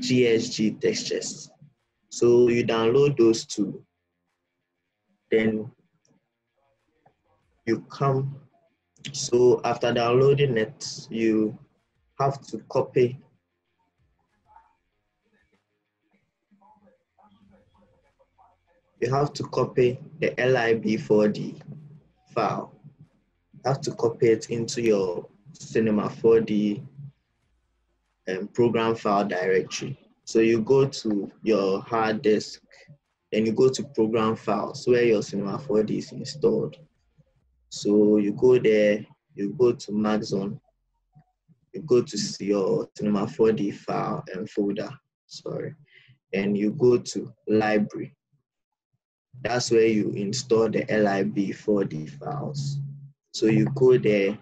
GSG textures. So you download those two. Then you come, so after downloading it, you have to copy the lib4d file. You have to copy it into your Cinema 4D program file directory. So you go to your hard disk, then you go to program files where your Cinema 4D is installed. So you go there, you go to Maxon, you go to your Cinema 4D file and folder, and you go to library. That's where you install the lib4d files. So you go there,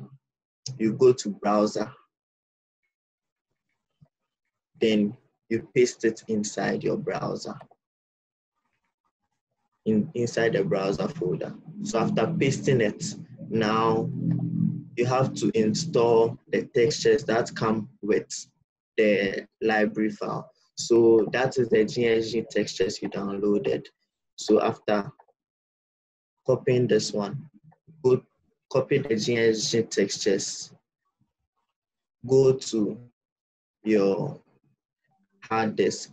you go to browser, then you paste it inside your browser, inside the browser folder. So after pasting it, now you have to install the textures that come with the library file. So that is the GSG textures you downloaded. So after copying this one, go copy the GSG textures, go to your hard disk.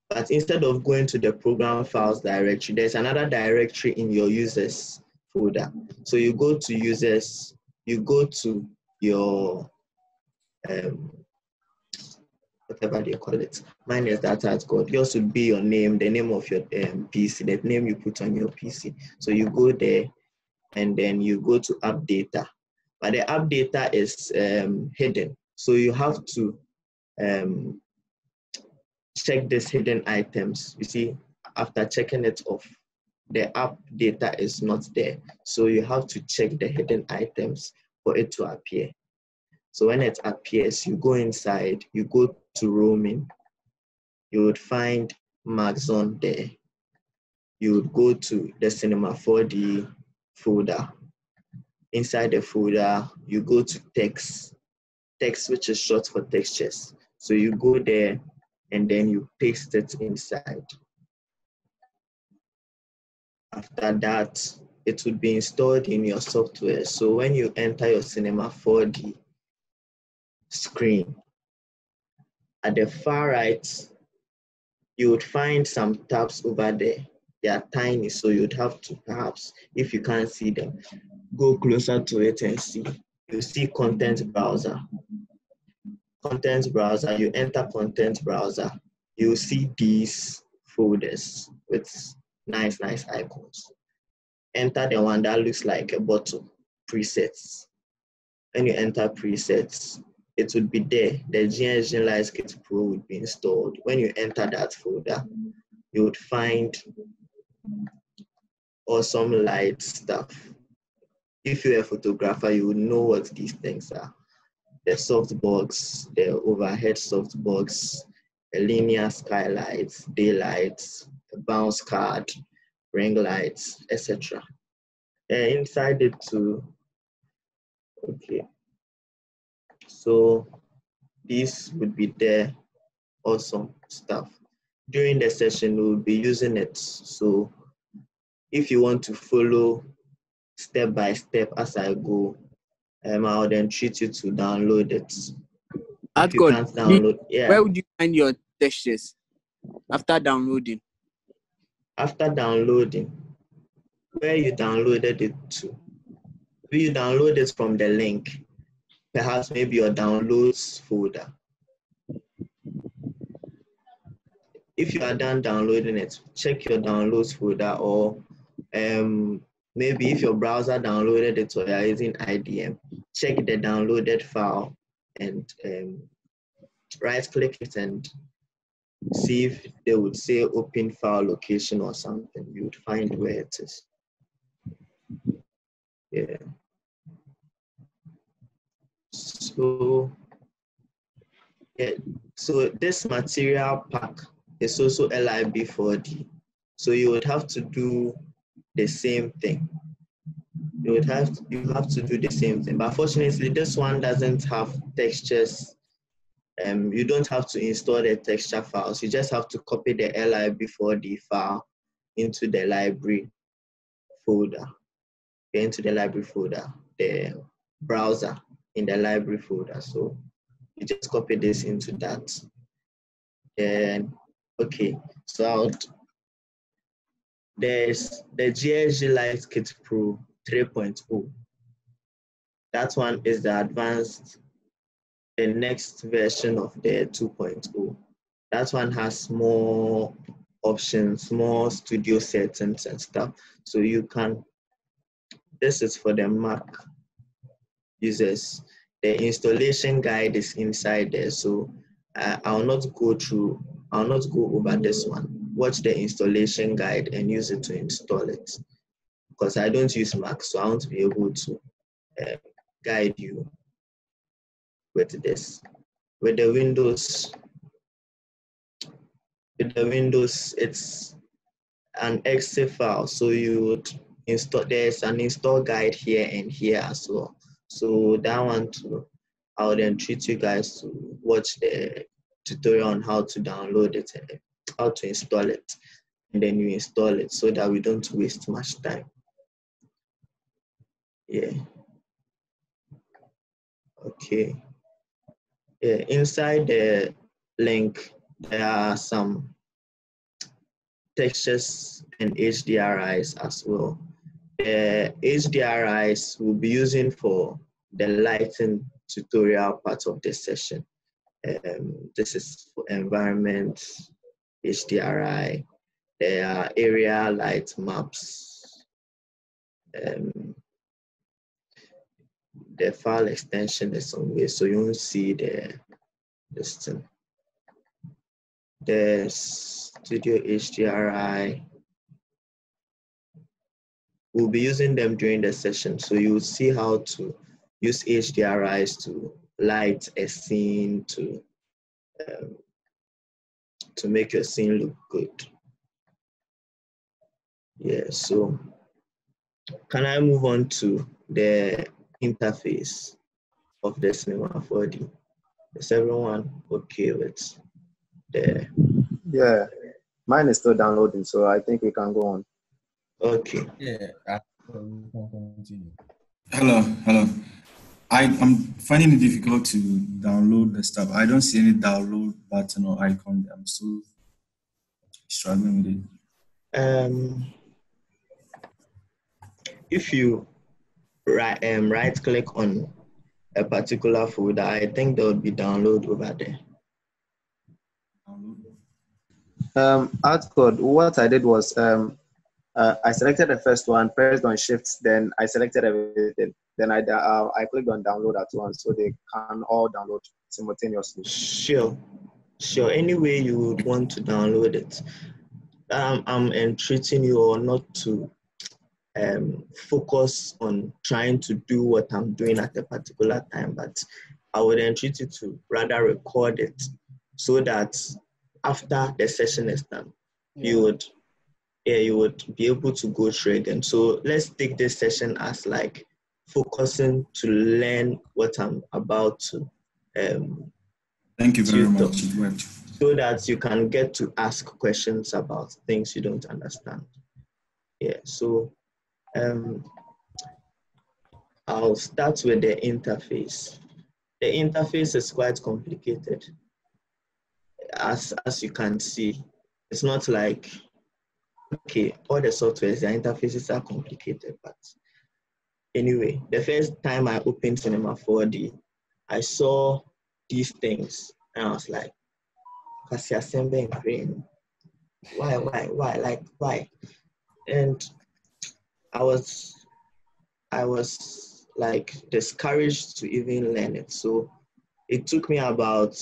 But instead of going to the program files directory, there's another directory in your users folder. So you go to users, you go to your, whatever they call it. Mine is DatArtGod. Yours would be your name, the name of your PC, the name you put on your PC. So you go there and then you go to app data. But the app data is hidden. So you have to check these hidden items. You see, after checking it off, the app data is not there. So you have to check the hidden items for it to appear. So when it appears, you go inside, you go to roaming, you would find Maxon there. You would go to the Cinema 4D folder. Inside the folder, you go to text, which is short for textures. So you go there and then you paste it inside. After that, it would be installed in your software. So when you enter your Cinema 4D screen, at the far right, you would find some tabs over there. They are tiny, so you'd have to, perhaps, if you can't see them, go closer to it and see. You see content browser. Content browser, you enter content browser, you see these folders with nice icons. Enter the one that looks like a bottle, presets. When you enter presets, it would be there. The GSG Lightscape Pro would be installed. When you enter that folder, you would find awesome light stuff. If you're a photographer, you would know what these things are. The softbox, the overhead softbox, a linear skylights, daylights, a bounce card, ring lights, etc. And inside it too, okay. So this would be there, awesome stuff. During the session, we'll be using it. So if you want to follow step by step as I go, I'll then treat you to download it. If you can't download, yeah. Where would you find your textures after downloading? After downloading, where you downloaded it to. If you download it from the link, perhaps maybe your downloads folder. If you are done downloading it, check your downloads folder, or maybe if your browser downloaded it or you're using IDM, check the downloaded file and right-click it and see if they would say open file location or something. You would find where it is. Yeah. So, yeah. So this material pack is also lib4d. So you would have to do the same thing. You have to do the same thing. But fortunately, this one doesn't have textures You don't have to install the texture files. You just have to copy the lib4d file into the library folder. Into the library folder, the browser in the library folder. So you just copy this into that. And okay, so there's the GSG Light Kit Pro 3.0. That one is the advanced, the next version of the 2.0. That one has more options, more studio settings and stuff. So you can, this is for the Mac users. The installation guide is inside there. So I'll not go over this one. Watch the installation guide and use it to install it. Because I don't use Mac, so I won't be able to guide you with this. With the Windows, it's an exe file. So you would install, there's an install guide here and here as well. So that one too, I'll then treat you guys to watch the tutorial on how to download it and how to install it. And then you install it so that we don't waste much time. Yeah. Okay. Yeah, inside the link, there are some textures and HDRIs as well. The HDRIs we'll be using for the lighting tutorial part of this session. This is for environment, HDRI. There are area light maps. The file extension is somewhere, so you won't see this thing. The Studio HDRI. We'll be using them during the session, so you'll see how to use HDRIs to light a scene, to make your scene look good. Yeah, so can I move on to the interface of the Cinema 4D? Is everyone okay with the? Yeah, mine is still downloading, so I think we can go on. Okay. Yeah, we can continue. Hello. I'm finding it difficult to download the stuff. I don't see any download button or icon. I'm still struggling with it. If you right click on a particular folder, I think there would be download over there. DatArtGod, what I did was I selected the first one, pressed on Shift, then I selected everything. Then I clicked on download at once, so they can all download simultaneously. Sure. Any way you would want to download it. I'm entreating you all not to focus on trying to do what I'm doing at a particular time, but I would entreat you to rather record it so that after the session is done, you would be able to go through again. So let's take this session as like focusing to learn what I'm about to thank you very much. It worked. So that you can get to ask questions about things you don't understand. Yeah, so I'll start with the interface. The interface is quite complicated. As you can see, it's not like, okay, all the softwares, their interfaces are complicated, but anyway, the first time I opened Cinema 4D, I saw these things and I was like, because you're assembling green. Why? And I was like discouraged to even learn it. So it took me about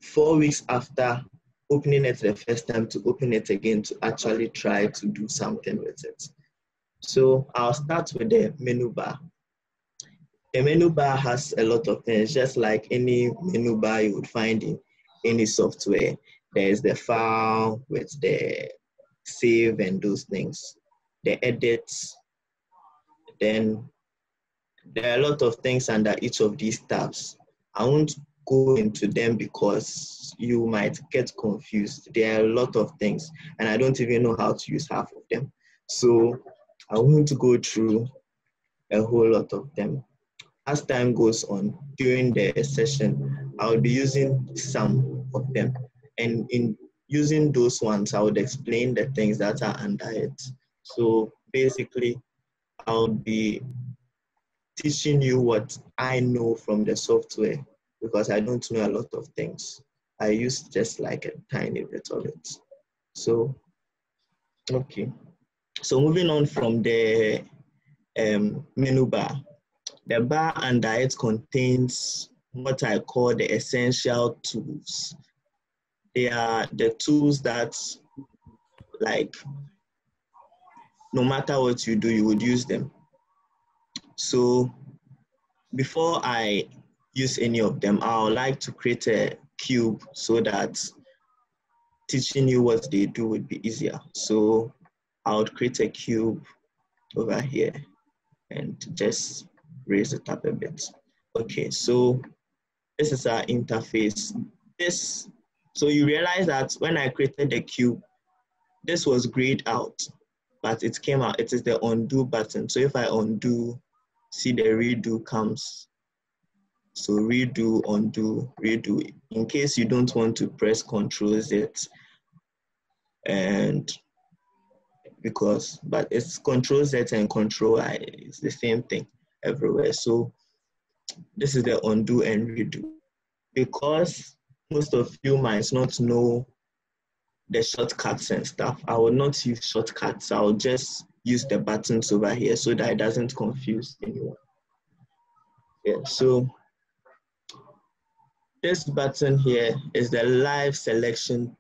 4 weeks after opening it the first time to open it again to actually try to do something with it. So I'll start with the menu bar. The menu bar has a lot of things, just like any menu bar you would find in any software. There's the file with the save and those things, the edits. Then there are a lot of things under each of these tabs. I won't go into them because you might get confused. There are a lot of things, and I don't even know how to use half of them. So I want to go through a whole lot of them. As time goes on during the session, I'll be using some of them. And in using those ones, I would explain the things that are under it. So basically, I'll be teaching you what I know from the software, because I don't know a lot of things. I use just like a tiny bit of it. So, okay. So moving on from the menu bar, the bar under it contains what I call the essential tools. They are the tools that, like, no matter what you do, you would use them. So before I use any of them, I would like to create a cube so that teaching you what they do would be easier. So I would create a cube over here and just raise it up a bit. Okay, so this is our interface. So you realize that when I created the cube, this was grayed out, but it came out. It is the undo button. So if I undo, see the redo comes. So redo, undo, redo. In case you don't want to press Ctrl Z, and but it's Ctrl Z and Ctrl I, it's the same thing everywhere. So this is the undo and redo. Because most of you might not know the shortcuts and stuff, I will not use shortcuts. I'll just use the buttons over here so that it doesn't confuse anyone. Yeah, so this button here is the live selection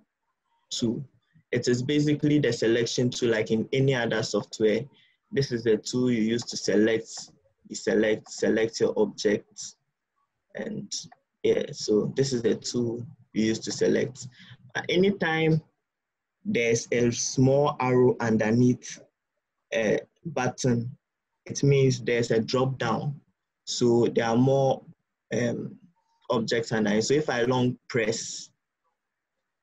tool. It is basically the selection tool like in any other software. This is the tool you use to select your objects. And yeah, so this is the tool you use to select. At any time there's a small arrow underneath a button, it means there's a drop down. So there are more objects underneath. So if I long press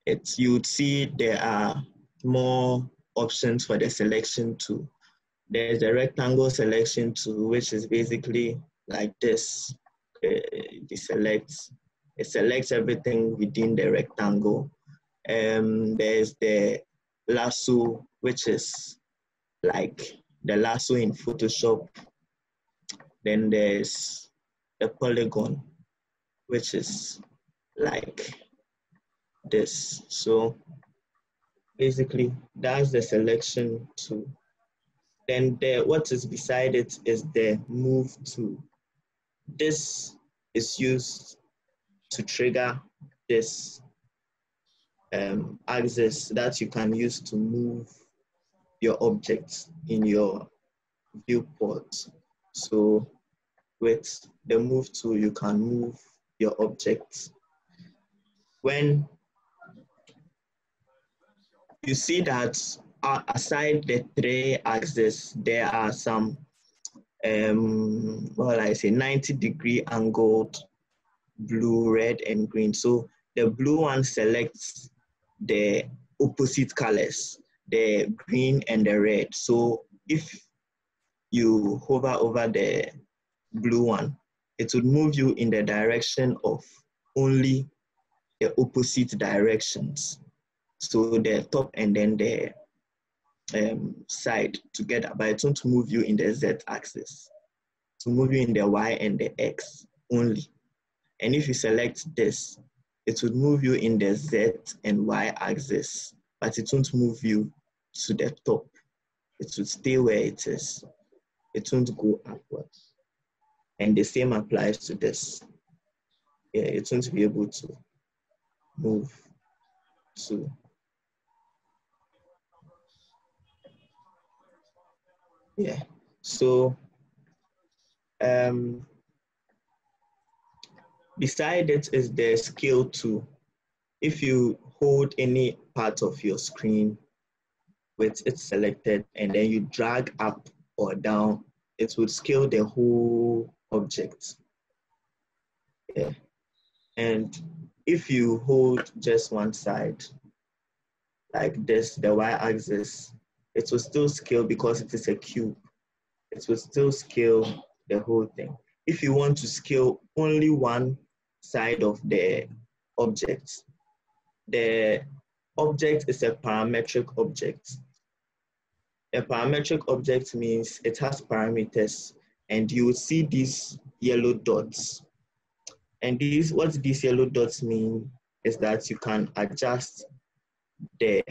it, you would see there are more options for the selection tool. There's a rectangle selection tool, which is basically like this. It selects everything within the rectangle. There's the lasso, which is like the lasso in Photoshop. Then there's the polygon, which is like this. So basically that's the selection tool. Then what is beside it is the move tool. This is used to trigger this axis that you can use to move your objects in your viewport. So with the move tool, you can move your objects. When you see that aside the three axes, there are some 90-degree angled blue, red, and green. So the blue one selects the opposite colors, the green and the red. So if you hover over the blue one, it would move you in the direction of only the opposite directions. So the top and then the side together, but it won't move you in the Z axis. To move you in the Y and the X only. And if you select this, it would move you in the Z and Y axis, but it won't move you to the top. It would stay where it is. It won't go upwards. And the same applies to this. Yeah, it won't be able to move to. Yeah, so beside it is the scale tool. If you hold any part of your screen with it selected and then you drag up or down, it would scale the whole object. Yeah. And if you hold just one side, like this, the y-axis, it will still scale because it is a cube. It will still scale the whole thing. If you want to scale only one side of the object, the object is a parametric object. A parametric object means it has parameters, and you will see these yellow dots. And what these yellow dots mean is that you can adjust the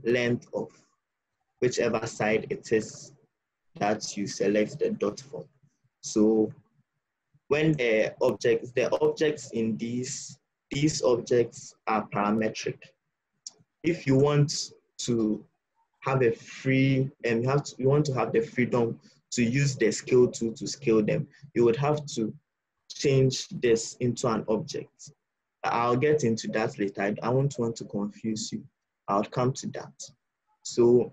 length of whichever side it is that you select the dot from. So when the objects in these objects are parametric. If you want to have a free, and you want to have the freedom to use the scale tool to scale them, you would have to change this into an object. I'll get into that later. I won't want to confuse you. I'll come to that. So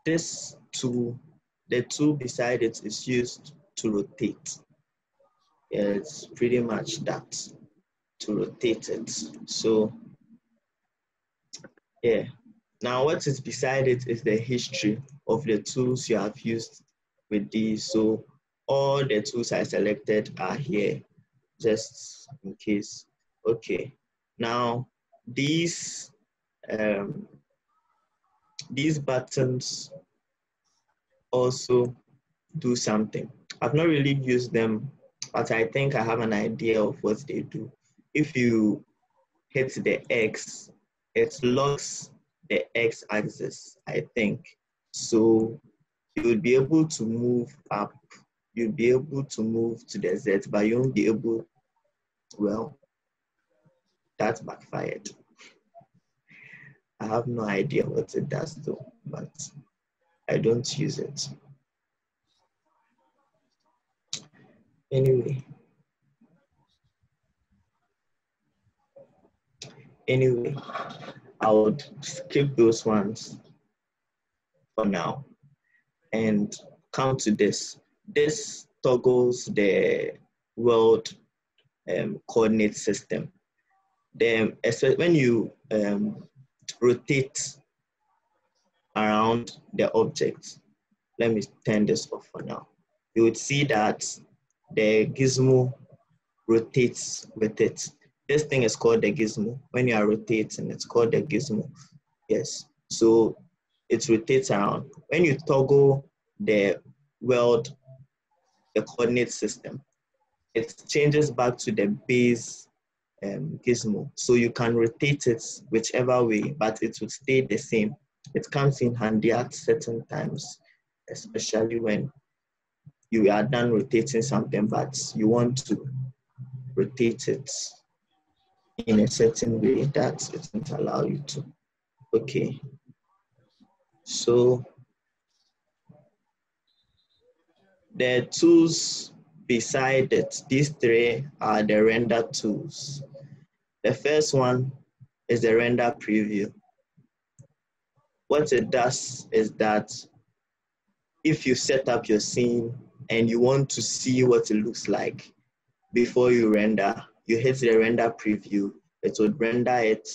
this tool, the tool beside it is used to rotate. It's pretty much that, to rotate it. So yeah. Now what is beside it is the history of the tools you have used with these. So all the tools I selected are here, just in case. Okay. Now these buttons also do something. I've not really used them, but I think I have an idea of what they do. If you hit the X, it locks the X axis, I think. So you will be able to move up. You'll be able to move to the Z, but you won't be able, well, that backfired. I have no idea what it does though, but I don't use it. Anyway, I would skip those ones for now and come to this. This toggles the world coordinate system. Then, when you rotate around the object, let me turn this off for now. You would see that the gizmo rotates with it. This thing is called the gizmo. When you are rotating, it's called the gizmo. Yes. So it rotates around. When you toggle the world, the coordinate system, it changes back to the base gizmo. So you can rotate it whichever way, but it will stay the same. It comes in handy at certain times, especially when you are done rotating something, but you want to rotate it in a certain way that it won't allow you to. Okay. So the tools beside it, these three are the render tools. The first one is the render preview. What it does is that if you set up your scene and you want to see what it looks like before you render, you hit the render preview, it would render it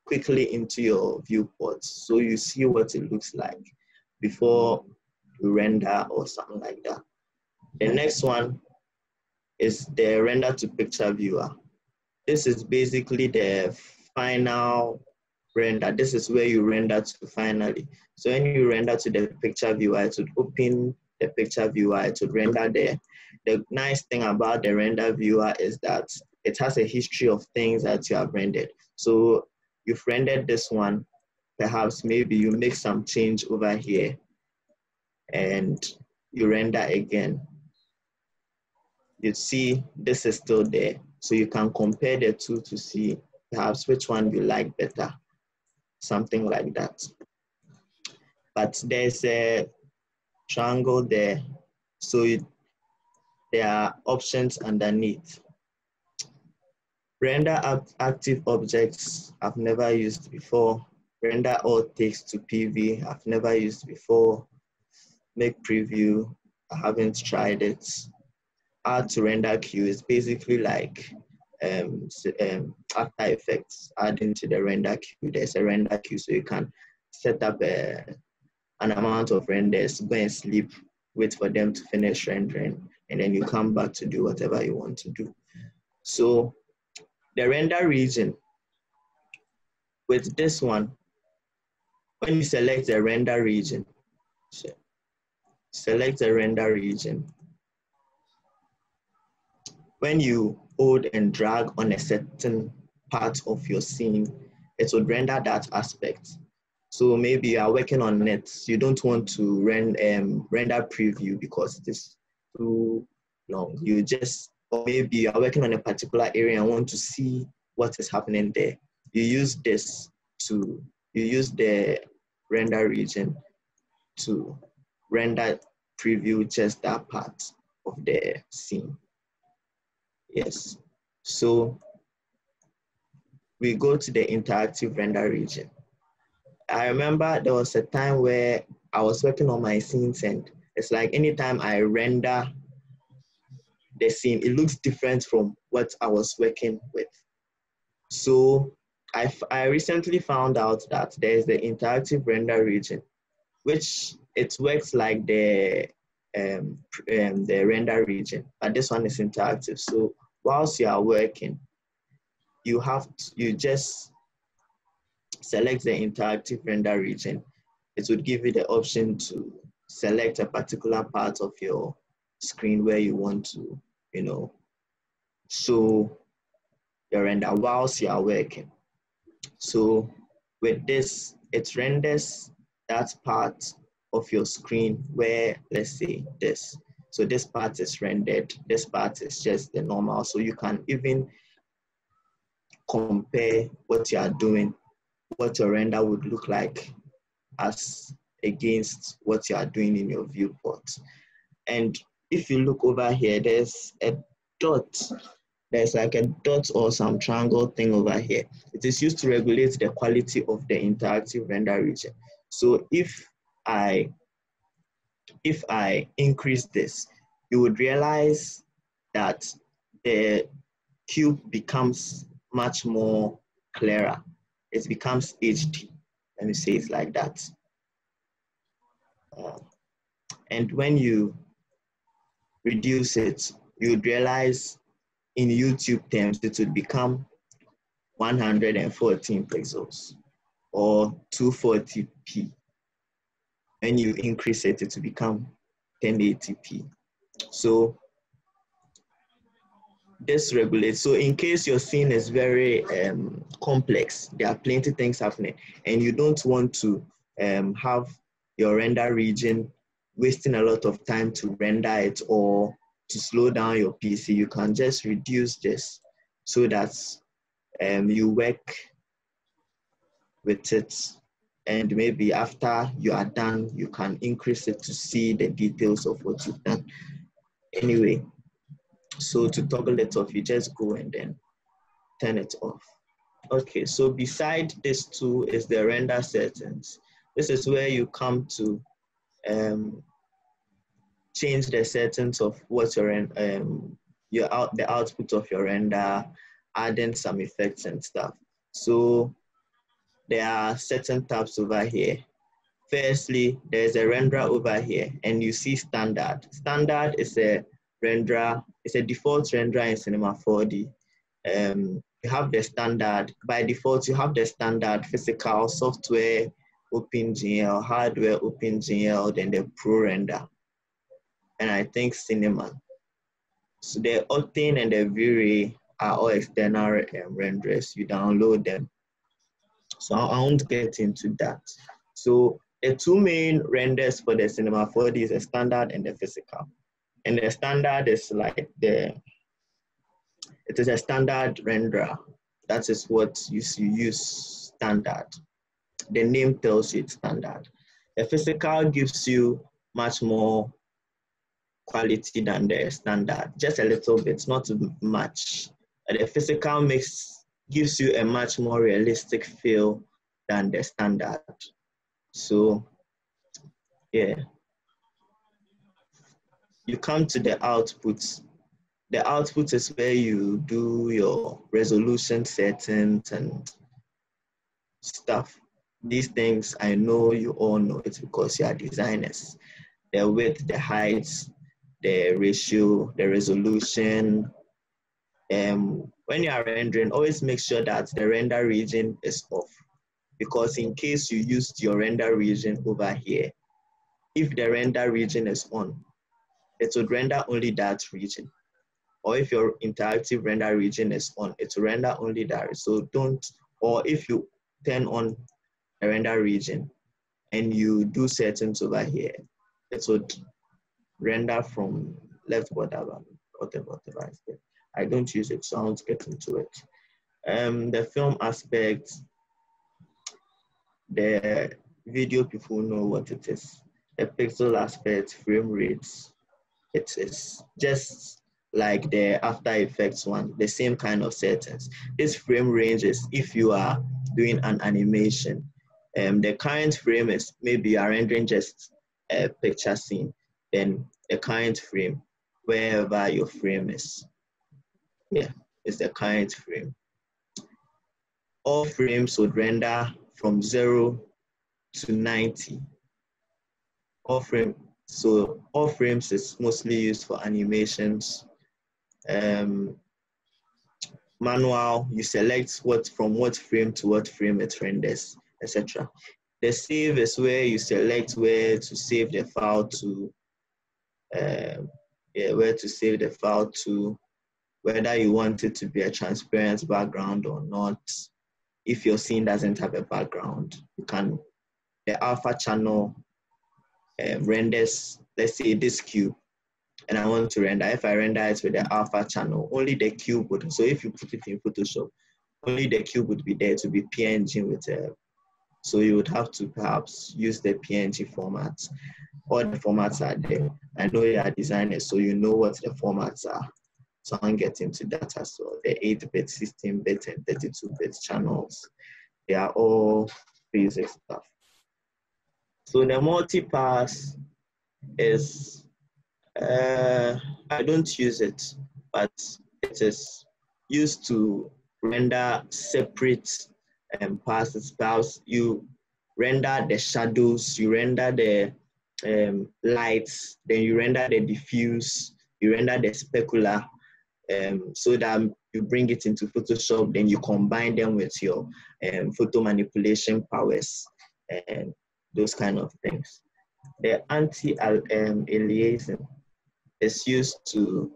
quickly into your viewports. So you see what it looks like before you render or something like that. The next one is the render to picture viewer. This is basically the final render. This is where you render to finally. So when you render to the picture viewer, it would open the picture viewer, it would render there. The nice thing about the render viewer is that it has a history of things that you have rendered. So you've rendered this one, perhaps maybe you make some change over here and you render again. You see this is still there. So you can compare the two to see perhaps which one you like better, something like that. But there's a triangle there. So there are options underneath. Render active objects, I've never used before. Render all text to PV, I've never used before. Make preview, I haven't tried it. add to render queue is basically like After Effects adding to the render queue. There's a render queue, so you can set up an amount of renders, go and sleep, wait for them to finish rendering, and then you come back to do whatever you want to do. So the render region, with this one, when you select the render region, select the render region. When you hold and drag on a certain part of your scene, it would render that aspect. So maybe you are working on nets, you don't want to render preview because it is too long. You just, or maybe you are working on a particular area and want to see what is happening there. You use this to, you use the render region to render preview just that part of the scene. Yes, so we go to the interactive render region. I remember there was a time where I was working on my scenes, and it's like anytime I render the scene, it looks different from what I was working with. So I recently found out that there's the interactive render region, which it works like the render region, but this one is interactive. So whilst you are working, you just select the interactive render region. It would give you the option to select a particular part of your screen where you want to, show your render whilst you are working. So with this, it renders that part of your screen where, let's say this. So this part is rendered, this part is just the normal. So you can even compare what you are doing, what your render would look like as against what you are doing in your viewport. And if you look over here, there's a dot. There's like a dot or some triangle thing over here. It is used to regulate the quality of the interactive render region. So if I increase this, you would realize that the cube becomes much more clearer. It becomes HD. Let me say it like that. And when you reduce it, you would realize in YouTube terms, it would become 114 pixels or 240p. When you increase it, it will become 1080p. So this regulates. So in case your scene is very complex, there are plenty of things happening, and you don't want to have your render region wasting a lot of time to render it or to slow down your PC, you can just reduce this so that you work with it, and maybe after you are done, you can increase it to see the details of what you've done. Anyway, so to toggle it off, you just go and then turn it off. Okay, so beside this two is the render settings. This is where you come to change the settings of what the output of your render, adding some effects and stuff. So there are certain tabs over here. Firstly, there's a renderer over here, and you see standard. Standard is a renderer, it's a default renderer in Cinema 4D. You have the standard, by default, you have the standard physical, software, OpenGL, hardware, OpenGL, then the Pro render, and I think Cinema. So the Octane and the V-Ray are all external renderers. You download them. So I won't get into that. So the two main renders for the Cinema 4D is the standard and the physical. And the standard is like it is a standard renderer. That is what you use standard. The name tells you it's standard. The physical gives you much more quality than the standard, just a little bit, not much. The physical gives you a much more realistic feel than the standard. So yeah, you come to the output. The output is where you do your resolution settings and stuff. These things, I know you all know it because you are designers. The width, the height, the ratio, the resolution. When you are rendering, always make sure that the render region is off, because in case you used your render region over here, if the render region is on, it would render only that region. Or if your interactive render region is on, it will render only that. So don't, or if you turn on the render region and you do settings over here, it would render from left, whatever is there. I don't use it, so I won't get into it. The film aspect, the video people know what it is. The pixel aspect, frame rates, it is just like the After Effects one, the same kind of settings. This frame range is if you are doing an animation. The current frame is maybe you are rendering just a picture scene, then the current frame, wherever your frame is. Yeah, it's the current frame. All frames would render from 0 to 90. All frames is mostly used for animations. Manual, you select from what frame to what frame it renders, etc. The save is where you select where to save the file to, where to save the file to, whether you want it to be a transparent background or not. If your scene doesn't have a background, you can, the alpha channel renders, let's say this cube, and I want to render, if I render it with the alpha channel, only the cube would, so if you put it in Photoshop, only the cube would be there to be PNG with so you would have to perhaps use the PNG format. All the formats are there. I know you are designers, so you know what the formats are. So I'll get into that as well. The 8-bit, 16-bit, and 32-bit channels, they are all basic stuff. So the multipass is, I don't use it, but it is used to render separate passes. Perhaps you render the shadows, you render the lights, then you render the diffuse, you render the specular, so that you bring it into Photoshop, then you combine them with your photo manipulation powers and those kind of things. The anti-aliasing is used to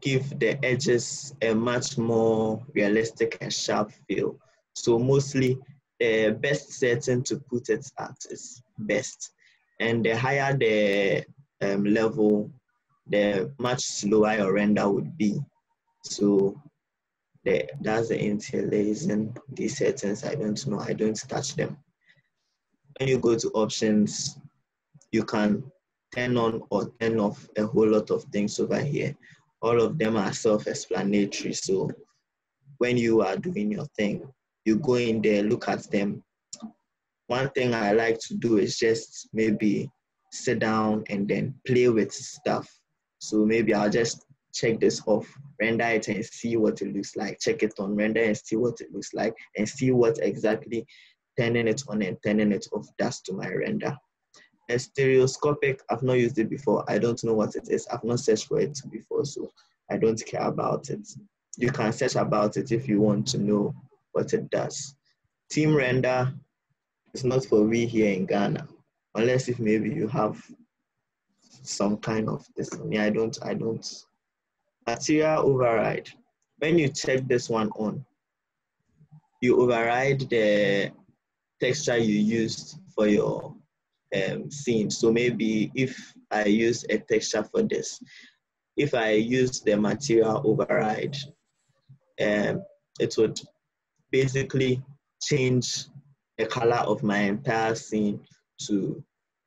give the edges a much more realistic and sharp feel. So mostly the best setting to put it at is best, and the higher the level, the much slower your render would be. So that's the anti-aliasing. These settings, I don't know, I don't touch them. When you go to options, you can turn on or turn off a whole lot of things over here. All of them are self-explanatory. So when you are doing your thing, you go in there, look at them. One thing I like to do is just maybe sit down and then play with stuff. So maybe I'll just check this off, render it and see what it looks like. Check it on, render and see what it looks like, and see what exactly turning it on and turning it off does to my render. A stereoscopic, I've not used it before. I don't know what it is. I've not searched for it before, so I don't care about it. You can search about it if you want to know what it does. Team render is not for we here in Ghana, unless if maybe you have some kind of this. Yeah, I don't. Material override. When you check this one on, you override the texture you used for your scene. So maybe if I use a texture for this, if I use the material override, it would basically change the color of my entire scene to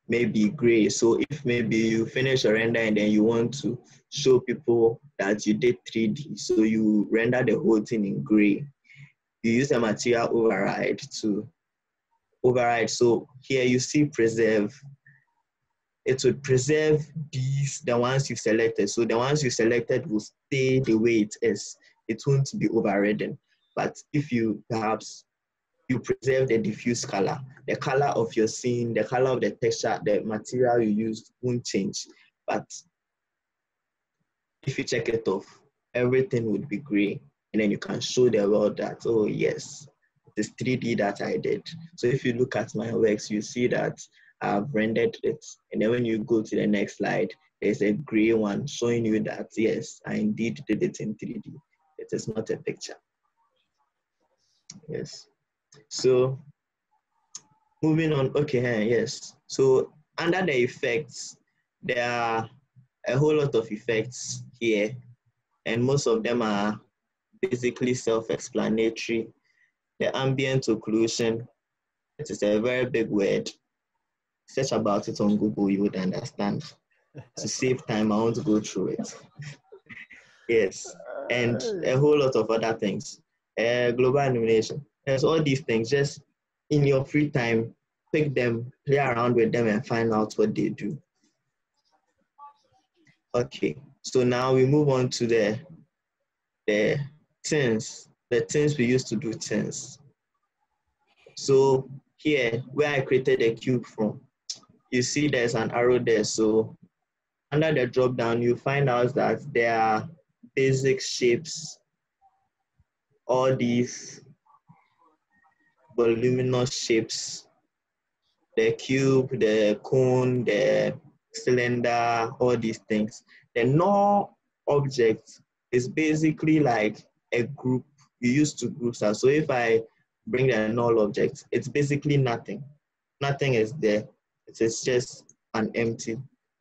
maybe gray. So if maybe you finish a render and then you want to show people that you did 3D, so you render the whole thing in gray, you use a material override to override. So here you see preserve. it would preserve the ones you selected. So the ones you selected will stay the way it is. It won't be overridden. But if you perhaps you preserve the diffuse color, the color of your scene, the color of the texture, the material you used won't change. But if you check it off, everything would be gray. And then you can show the world that, oh yes, it is 3D that I did. So if you look at my works, you see that I've rendered it. And then when you go to the next slide, there's a gray one showing you that, yes, I indeed did it in 3D. It is not a picture. Yes. So moving on, okay, yes. So under the effects, there are a whole lot of effects here, and most of them are basically self-explanatory. The ambient occlusion, it is a very big word. Search about it on Google, you would understand. To save time, I want to go through it. Yes, and a whole lot of other things. Global illumination. There's all these things. Just in your free time, pick them, play around with them, and find out what they do. Okay, so now we move on to the things we used to do things. So here, where I created a cube from, you see there's an arrow there. So under the drop down, you find out that there are basic shapes, all these voluminous shapes, the cube, the cone, the cylinder, all these things. The null object is basically like a group. You use to groups that. So if I bring the null object, it's basically nothing. Nothing is there. It is just an empty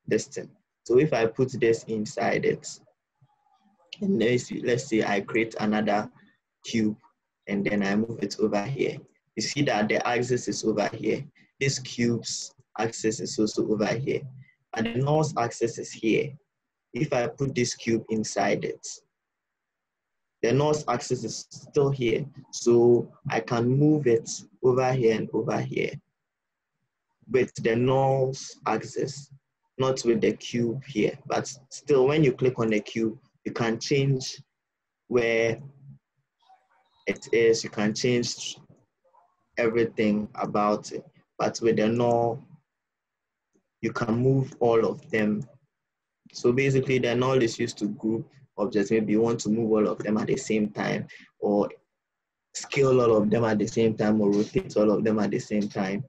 distance. So if I put this inside it, and let's say I create another cube and then I move it over here. You see that the axis is over here. This cube's axis is also over here. And the null's axis is here. If I put this cube inside it, the null's axis is still here. So I can move it over here and over here with the null's axis, not with the cube here. But still, when you click on the cube, you can change where it is. You can change everything about it. But with the null, you can move all of them. So basically, the null is used to group objects. Maybe you want to move all of them at the same time, or scale all of them at the same time, or rotate all of them at the same time.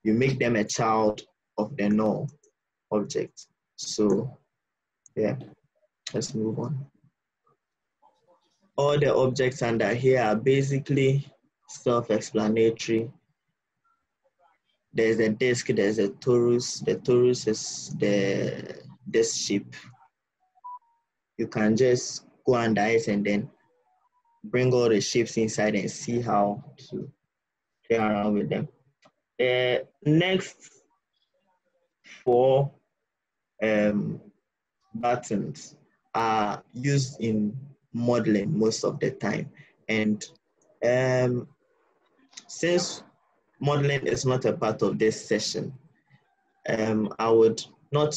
You make them a child of the null object. So yeah, let's move on. All the objects under here are basically self-explanatory. There's a disk, there's a torus. The torus is this shape. You can just go under it and then bring all the shapes inside and see how to play around with them. The next 4 buttons are used in modeling most of the time. And since modeling is not a part of this session, I would not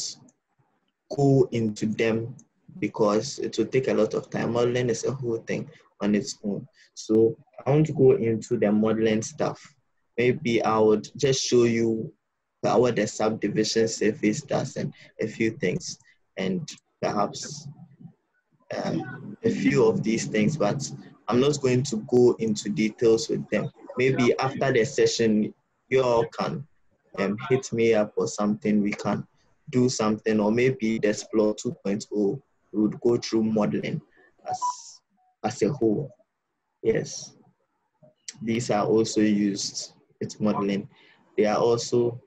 go into them because it will take a lot of time. Modeling is a whole thing on its own. So I want to go into the modeling stuff. Maybe I would just show you what the subdivision surface does and a few things, and perhaps a few of these things, but I'm not going to go into details with them. Maybe after the session, you all can hit me up or something. We can do something, or maybe Desplore 2.0, we would go through modeling as a whole. Yes, these are also used with modeling. They are also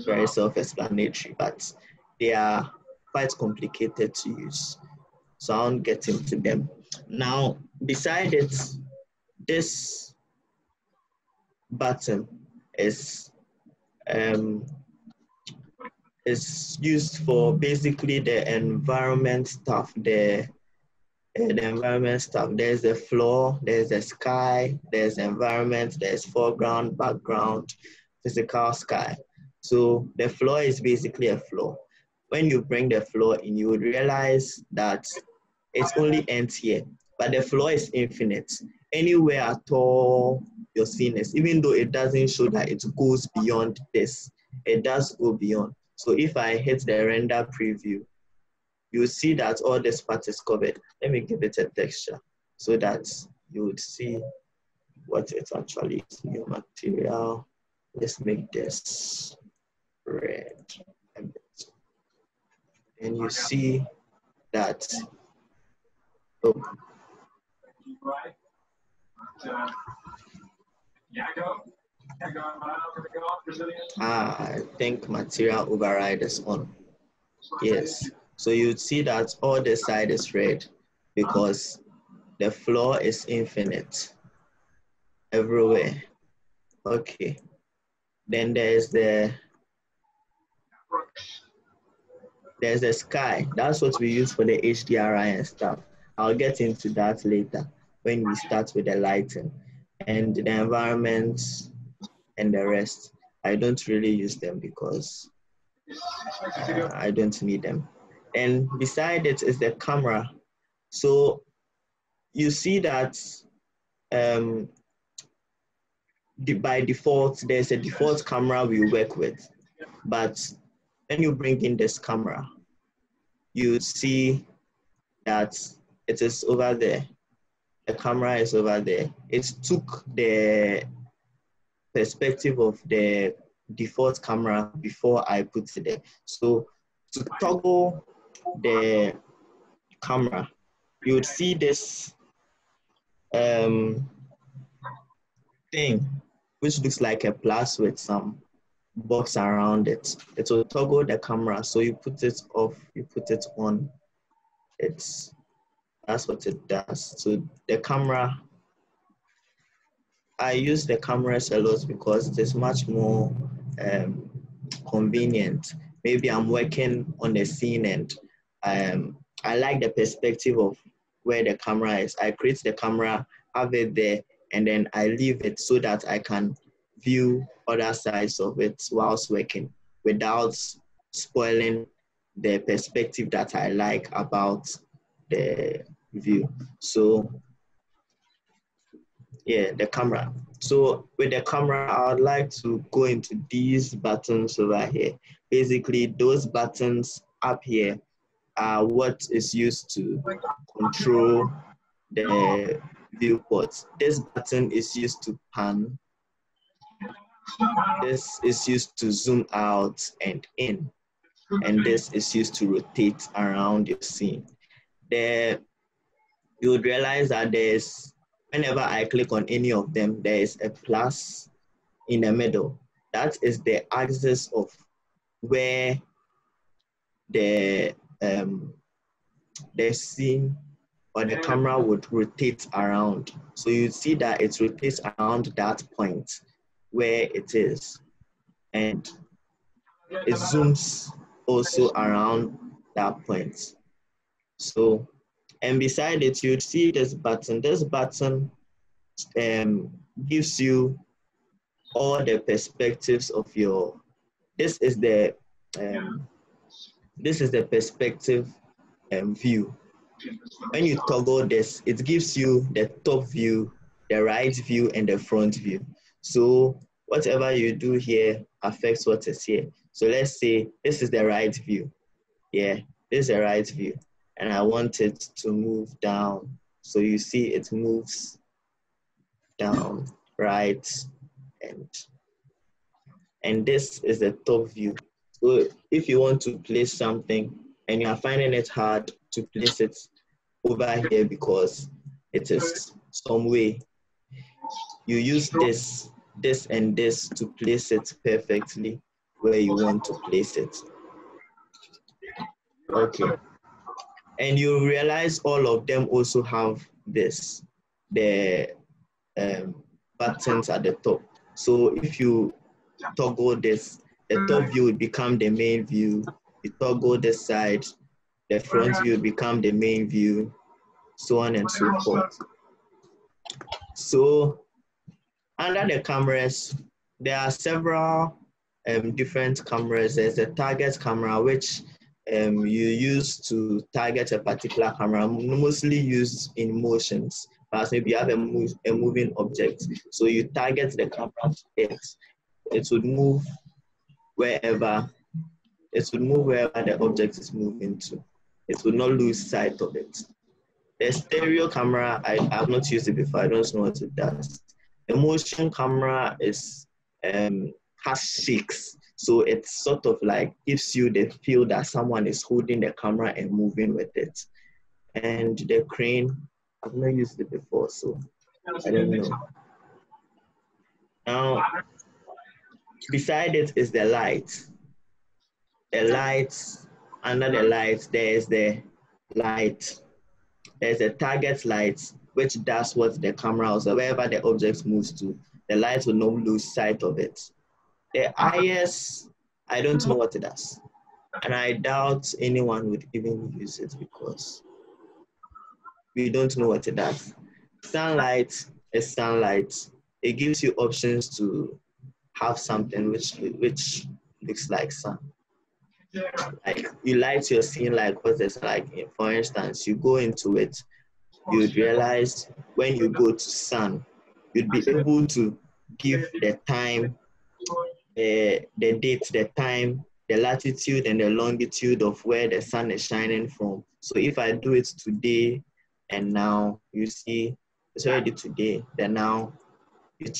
very self-explanatory, but they are quite complicated to use. So I won't get into them. Now, beside it, this button is used for basically the environment stuff, the environment stuff. There's the floor, there's the sky, there's environment, there's foreground, background, physical sky. So the floor is basically a floor. When you bring the floor in, you would realize that it only ends here, but the floor is infinite. Anywhere at all you're seeing this, even though it doesn't show that it goes beyond this, it does go beyond. So if I hit the render preview, you see that all this part is covered. Let me give it a texture so that you would see what it actually is. New material. Let's make this red a bit. And you see that, oh, I think material override is on. Yes. So you'd see that all the side is red because the floor is infinite everywhere. Okay. Then there's the sky. That's what we use for the HDRI and stuff. I'll get into that later when we start with the lighting. And the environment and the rest, I don't really use them because I don't need them. And beside it is the camera. So you see that by default, there's a default camera we work with. But when you bring in this camera, you see that it is over there. The camera is over there. It took the perspective of the default camera before I put it there. So to toggle the camera, you would see this thing which looks like a plus with some box around it. It will toggle the camera. So you put it off, you put it on. That's what it does. So the camera, I use the cameras a lot because it is much more convenient. Maybe I'm working on the scene and I like the perspective of where the camera is. I create the camera, have it there, and then I leave it so that I can view other sides of it whilst working without spoiling the perspective that I like about the view. So yeah, the camera. So with the camera, I would like to go into these buttons over here. Basically, those buttons up here are what is used to control the viewports. This button is used to pan. This is used to zoom out and in. And this is used to rotate around your scene. There, you would realize that there's, whenever I click on any of them, there is a plus in the middle. That is the axis of where the scene or the camera would rotate around. So you see that it rotates around that point where it is. And it zooms also around that point. So, and beside it, you'd see this button. This button gives you all the perspectives of your, this is the perspective view. When you toggle this, it gives you the top view, the right view, and the front view. So whatever you do here affects what is here. So let's say this is the right view. Yeah, this is the right view. And I want it to move down. So you see it moves down, right, and this is the top view. So if you want to place something and you are finding it hard to place it over here because it is some way, you use this and this to place it perfectly where you want to place it. Okay. And you realize all of them also have this, the buttons at the top. So if you toggle this, the top view would become the main view. You toggle this side, the front view would become the main view, so on and so forth. So under the cameras, there are several different cameras. There's a target camera, which you use to target a particular camera, mostly used in motions. Perhaps maybe you have a moving object, so you target the camera to it. It would move wherever the object is moving to. It will not lose sight of it. The stereo camera, I have not used it before. I don't know what it does. The motion camera is has shakes, so it sort of like gives you the feel that someone is holding the camera and moving with it. And the crane, I've not used it before, so I don't know. Now, beside it is the light. The lights, under the lights, there is the light. There's a target light, which does what the camera, or wherever the object moves to, the light will not lose sight of it. The IS, I don't know what it does. And I doubt anyone would even use it because we don't know what it does. Sunlight is sunlight. It gives you options to have something which looks like sun. Like you light your scene like what it's like. For instance, you go into it, you'd realize when you go to sun, you'd be able to give the time, the date, the time, the latitude and the longitude of where the sun is shining from. So if I do it today and now, you see it's already today, then now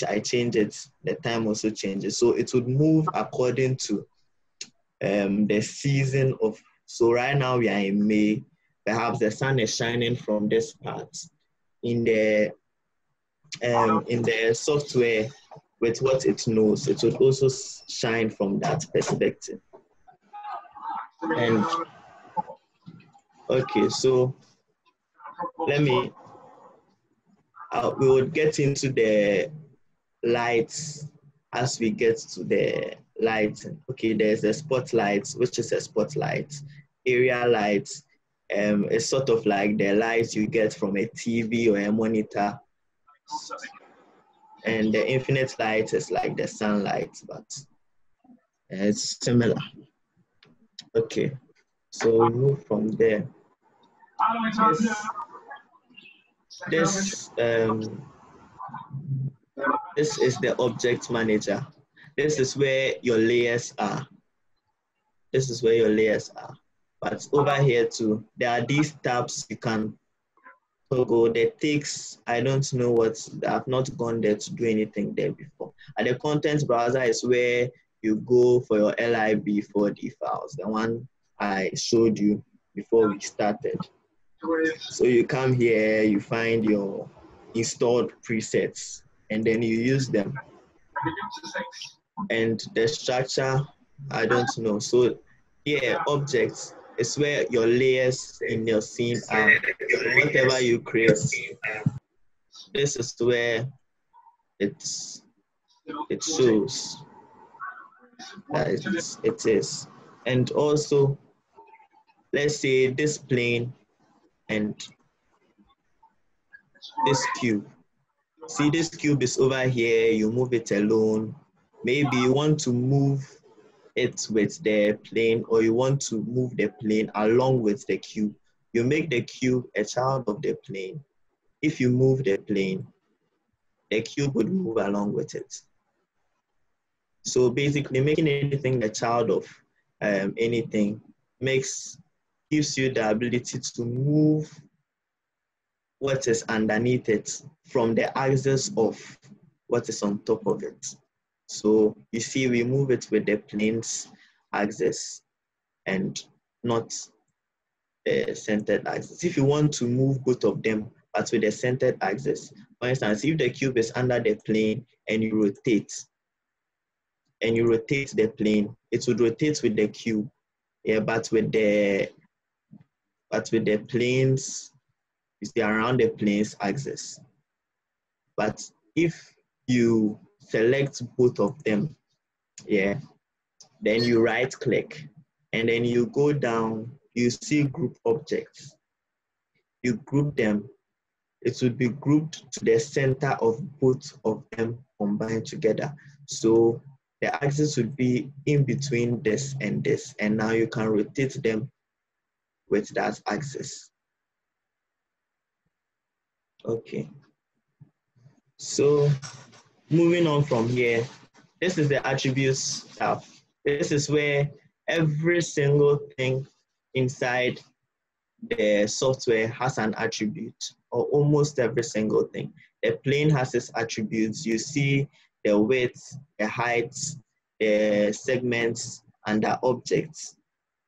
I change it, the time also changes. So it would move according to the season of, so right now we are in May, perhaps the sun is shining from this part. In the software, with what it knows, it would also shine from that perspective. And okay, so we will get into the lights as we get to the lights. Okay, there's a spotlight, which is a spotlight. Area lights is sort of like the lights you get from a TV or a monitor. And the infinite light is like the sunlight, but it's similar. Okay, so we move from there. This is the object manager. This is where your layers are. This is where your layers are. But over here too, there are these tabs you can toggle. The ticks, I don't know what, I've not gone there to do anything there before. And the content browser is where you go for your lib4d files, the one I showed you before we started. So you come here, you find your installed presets, and then you use them. And the structure, I don't know. So here, objects is where your layers in your scene are. Whatever you create, this is where it shows that it is. And also, let's say this plane and this cube. See, this cube is over here, you move it alone. Maybe you want to move it with the plane, or you want to move the plane along with the cube. You make the cube a child of the plane. If you move the plane, the cube would move along with it. So basically, making anything a child of anything gives you the ability to move what is underneath it from the axis of what is on top of it. So you see, we move it with the plane's axis and not the centered axis. If you want to move both of them, but with the centered axis, for instance, if the cube is under the plane and you rotate the plane, it would rotate with the cube, yeah, but with the planes, you see, around the plane's axis. But if you select both of them, yeah, then you right click and then you go down, you see group objects. You group them, it would be grouped to the center of both of them combined together. So the axis would be in between this and this, and now you can rotate them with that axis. Okay. So moving on from here, this is the attributes stuff. This is where every single thing inside the software has an attribute, or almost every single thing. The plane has its attributes. You see the width, the height, the segments, and the objects.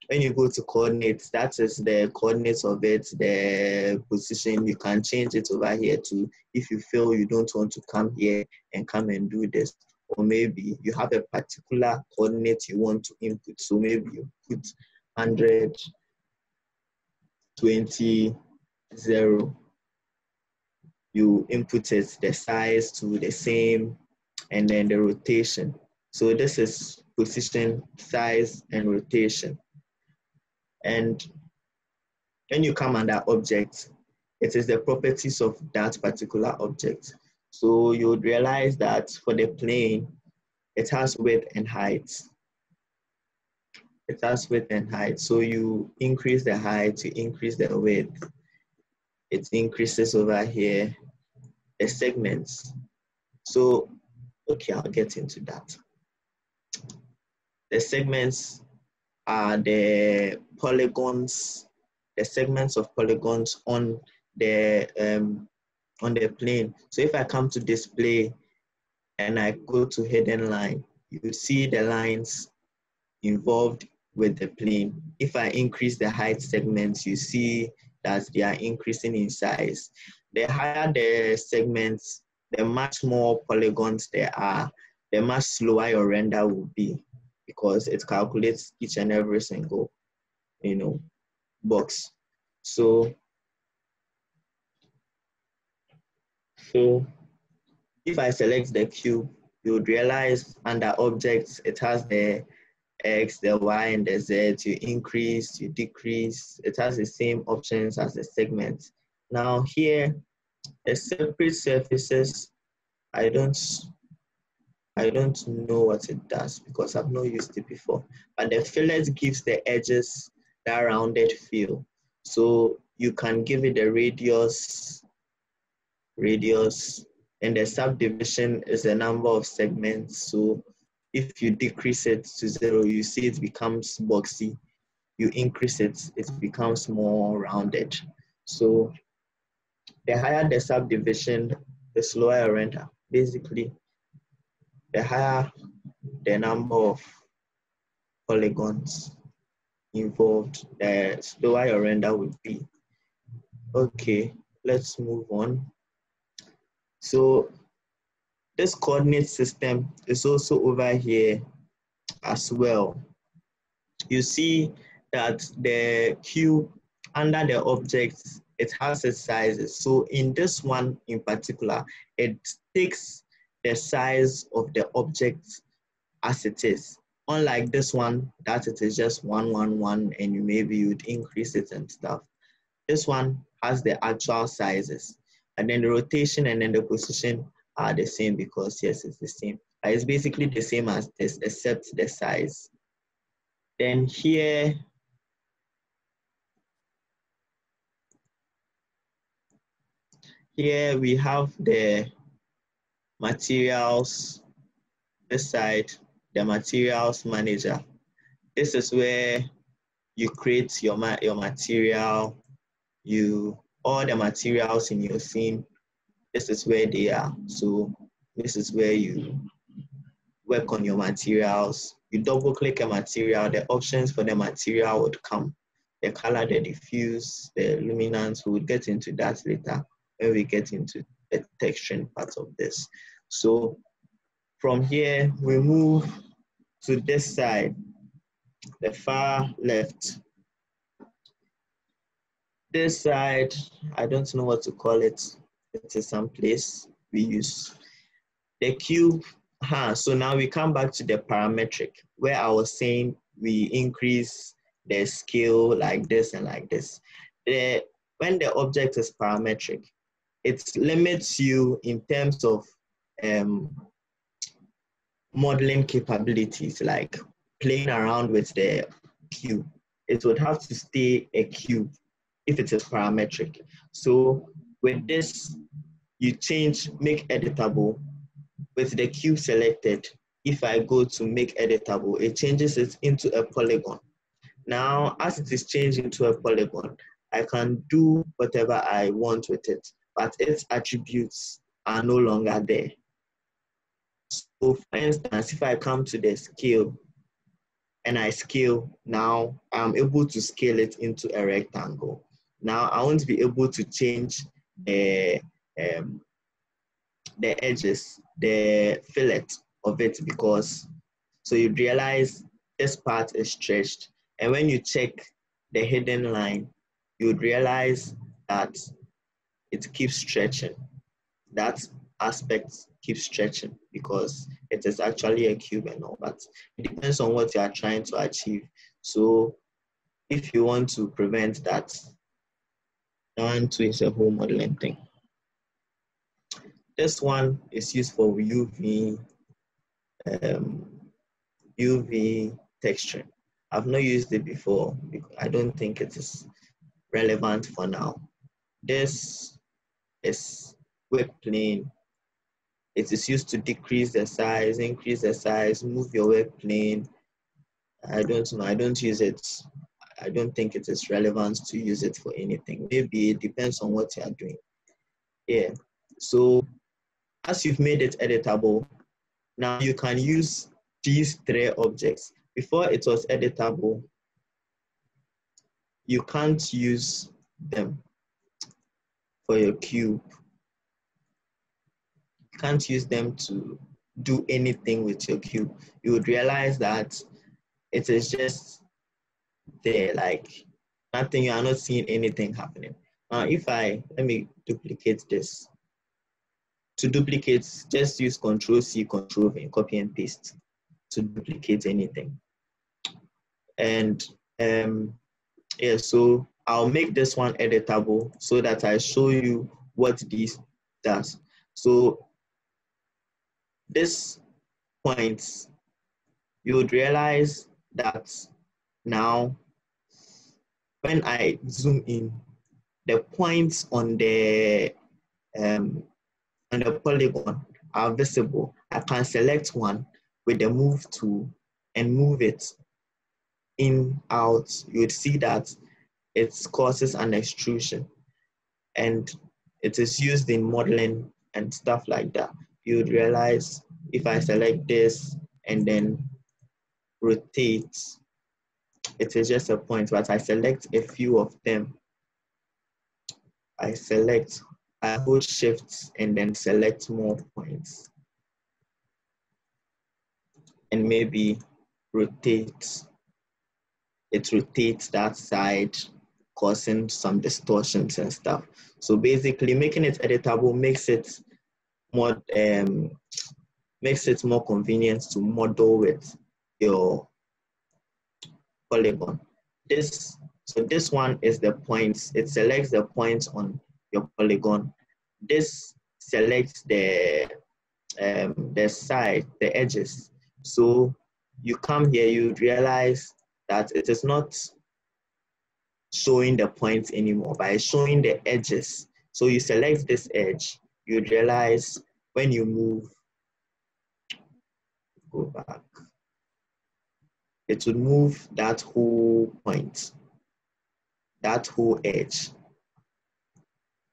When you go to coordinates, that is the coordinates of it, the position. You can change it over here too if you feel you don't want to come here and come and do this. Or maybe you have a particular coordinate you want to input. So maybe you put 100, 20, 0. You input it, the size to the same, and then the rotation. So this is position, size, and rotation. And when you come under object, it is the properties of that particular object. So you would realize that for the plane, it has width and height. It has width and height. So you increase the height, you increase the width. It increases over here, the segments. So, okay, I'll get into that. The segments are the polygons, the segments of polygons on the plane. So if I come to display and I go to hidden line, you see the lines involved with the plane. If I increase the height segments, you see that they are increasing in size. The higher the segments, the much more polygons there are, the much slower your render will be, because it calculates each and every single, box. So if I select the cube, you would realize under objects, it has the X, the Y, and the Z. You increase, you decrease. It has the same options as the segments. Now here, the separate surfaces, I don't know what it does because I've not used it before. But the fillet gives the edges that rounded feel. So you can give it a radius, and the subdivision is a number of segments. So if you decrease it to 0, you see it becomes boxy. You increase it, it becomes more rounded. So the higher the subdivision, the slower your render. Basically, the higher the number of polygons involved, the slower your render would be. Okay, let's move on. So this coordinate system is also over here as well. You see that the cube under the objects, it has its sizes. So in this one in particular, it takes the size of the object as it is. Unlike this one, that it is just 1, 1, 1, and maybe you'd increase it and stuff. This one has the actual sizes. And then the rotation and then the position are the same because, yes, it's the same. It's basically the same as this, except the size. Then here, we have the materials, this side, the materials manager. This is where you create your material, all the materials in your scene. This is where they are. So this is where you work on your materials. You double click a material, the options for the material would come. The color, the diffuse, the luminance, we will get into that later when we get into the texturing part of this. So from here, we move to this side, the far left. This side, I don't know what to call it. It is some place we use. The cube, so now we come back to the parametric, where I was saying we increase the scale like this and like this. When the object is parametric, it limits you in terms of modeling capabilities, like playing around with the cube. It would have to stay a cube if it is parametric. So with this, you change make editable. With the cube selected, if I go to make editable, it changes it into a polygon. Now, as it is changed into a polygon, I can do whatever I want with it, but its attributes are no longer there. So for instance, if I come to the scale and I scale, now I'm able to scale it into a rectangle. Now I want to be able to change the edges, the fillet of it, because so you realize this part is stretched. And when you check the hidden line, you would realize that it keeps stretching. That aspect keeps stretching because it is actually a cube and all, but it depends on what you are trying to achieve. So if you want to prevent that, one, two is a whole modeling thing. This one is used for UV texturing. I've not used it before because I don't think it is relevant for now. This is work plane. It is used to decrease the size, increase the size, move your work plane. I don't know, I don't use it. I don't think it is relevant to use it for anything. Maybe it depends on what you are doing. Yeah, so as you've made it editable, now you can use these three objects. Before it was editable, you can't use them for your cube. You can't use them to do anything with your cube. You would realize that it is just there, like nothing, you are not seeing anything happening. Now, let me duplicate this. To duplicate, just use Control-C, Control-V, copy and paste to duplicate anything. And yeah, so I'll make this one editable so that I show you what this does. So this points, you would realize that now when I zoom in, the points on the polygon are visible. I can select one with the move tool and move it in, out. You would see that it causes an extrusion, and it is used in modeling and stuff like that. You would realize if I select this and then rotate, it is just a point, but I select a few of them. I hold Shift and then select more points and maybe rotate. It rotates that side, causing some distortions and stuff. So basically making it editable makes it more convenient to model with your polygon. So this one is the points. It selects the points on your polygon. This selects the side, the edges. So you come here, you realize that it is not showing the points anymore, but it's showing the edges. So you select this edge, you realize when you move, go back, it would move that whole point, that whole edge.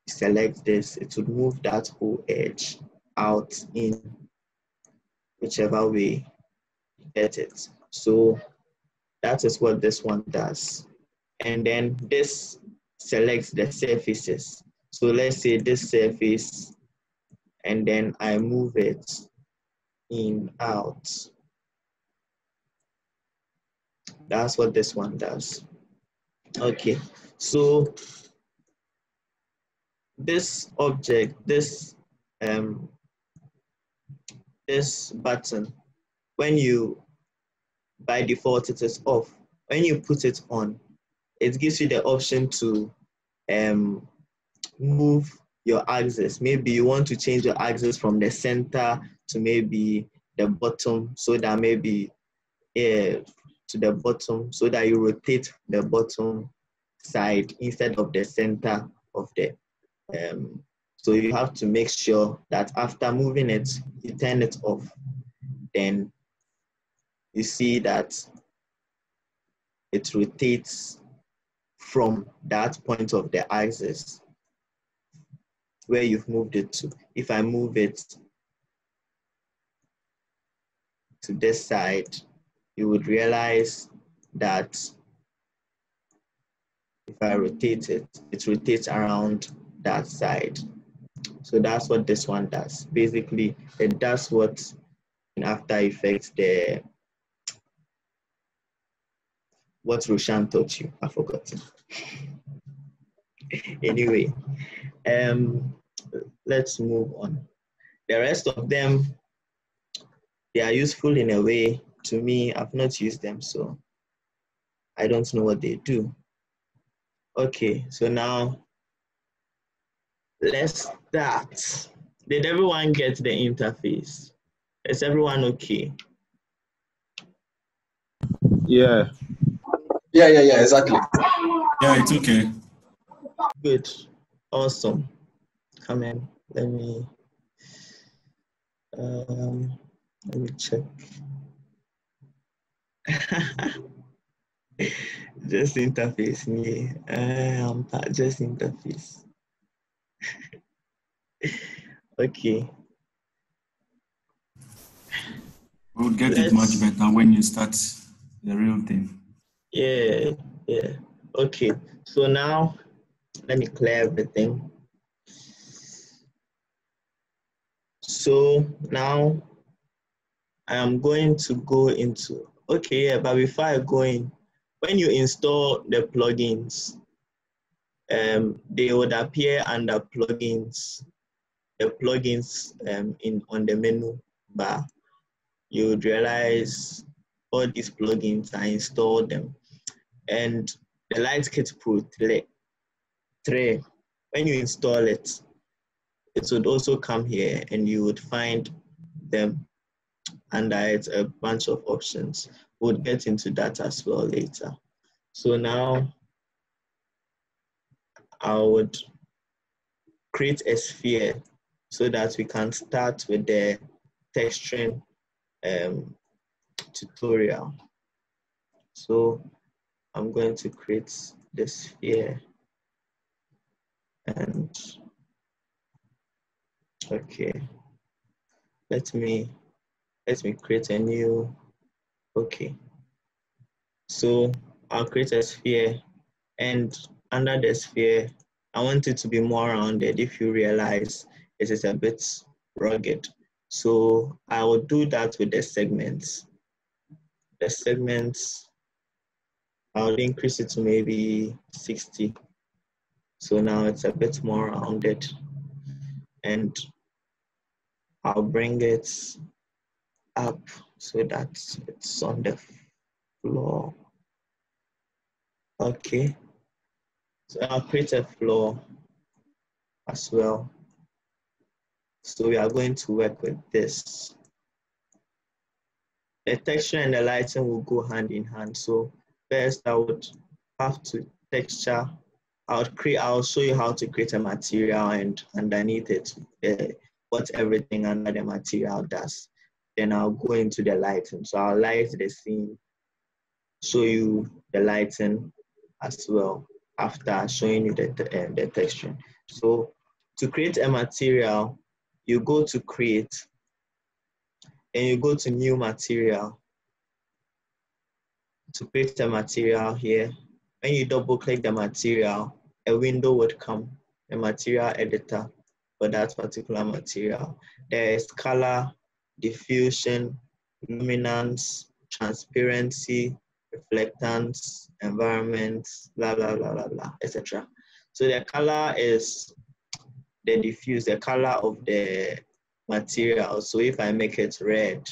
Select this, it would move that whole edge out in whichever way you get it. So that is what this one does. And then this selects the surfaces. So let's say this surface, and then I move it in, out. That's what this one does. Okay, so this object, this button, when you, by default it is off. When you put it on, it gives you the option to move your axis. Maybe you want to change your axis from the center to maybe the bottom, so that maybe to the bottom, so that you rotate the bottom side instead of the center of the so you have to make sure that after moving it, you turn it off. Then you see that it rotates from that point of the axis where you've moved it to. If I move it to this side, you would realize that if I rotate it, it rotates around that side. So that's what this one does. Basically, it does what in After Effects, what Roshan taught you. I forgot. Anyway, let's move on. The rest of them, they are useful in a way. To me, I've not used them, so I don't know what they do. Okay, so now let's start. Did everyone get the interface? Is everyone okay? Yeah. Yeah, exactly. Yeah, it's okay. Good. Awesome. Come in. Let me check. Just interface me. Just interface. Okay. We'll get it much better when you start the real thing. Yeah. Okay. So now, let me clear everything. So now I am going to go into, but before I go in, when you install the plugins, they would appear under plugins, the plugins on the menu bar. You would realize all these plugins, I installed them. And the Lightkit Pro 3, when you install it, it would also come here and you would find them under it, a bunch of options. We'll get into that as well later. So now I would create a sphere so that we can start with the texturing tutorial. So I'm going to create the sphere and okay, let me create a new, okay. So I'll create a sphere, and under the sphere, I want it to be more rounded. If you realize it is a bit rugged. So I will do that with the segments. The segments, I'll increase it to maybe 60. So now it's a bit more rounded. And I'll bring it up so that it's on the floor. Okay. So I'll create a floor as well. So we are going to work with this. The texture and the lighting will go hand in hand. So first I would have to texture. I'll show you how to create a material, and underneath it, what everything under the material does. Then I'll go into the lighting. So I'll light the scene, show you the lighting as well after showing you the texture. So to create a material, you go to create and you go to new material. To create a material here, when you double click the material, a window would come, a material editor for that particular material. There is color, diffusion, luminance, transparency, reflectance, environment, blah, blah, blah, blah, blah, etc. So the color is the diffuse, the color of the material. So if I make it red,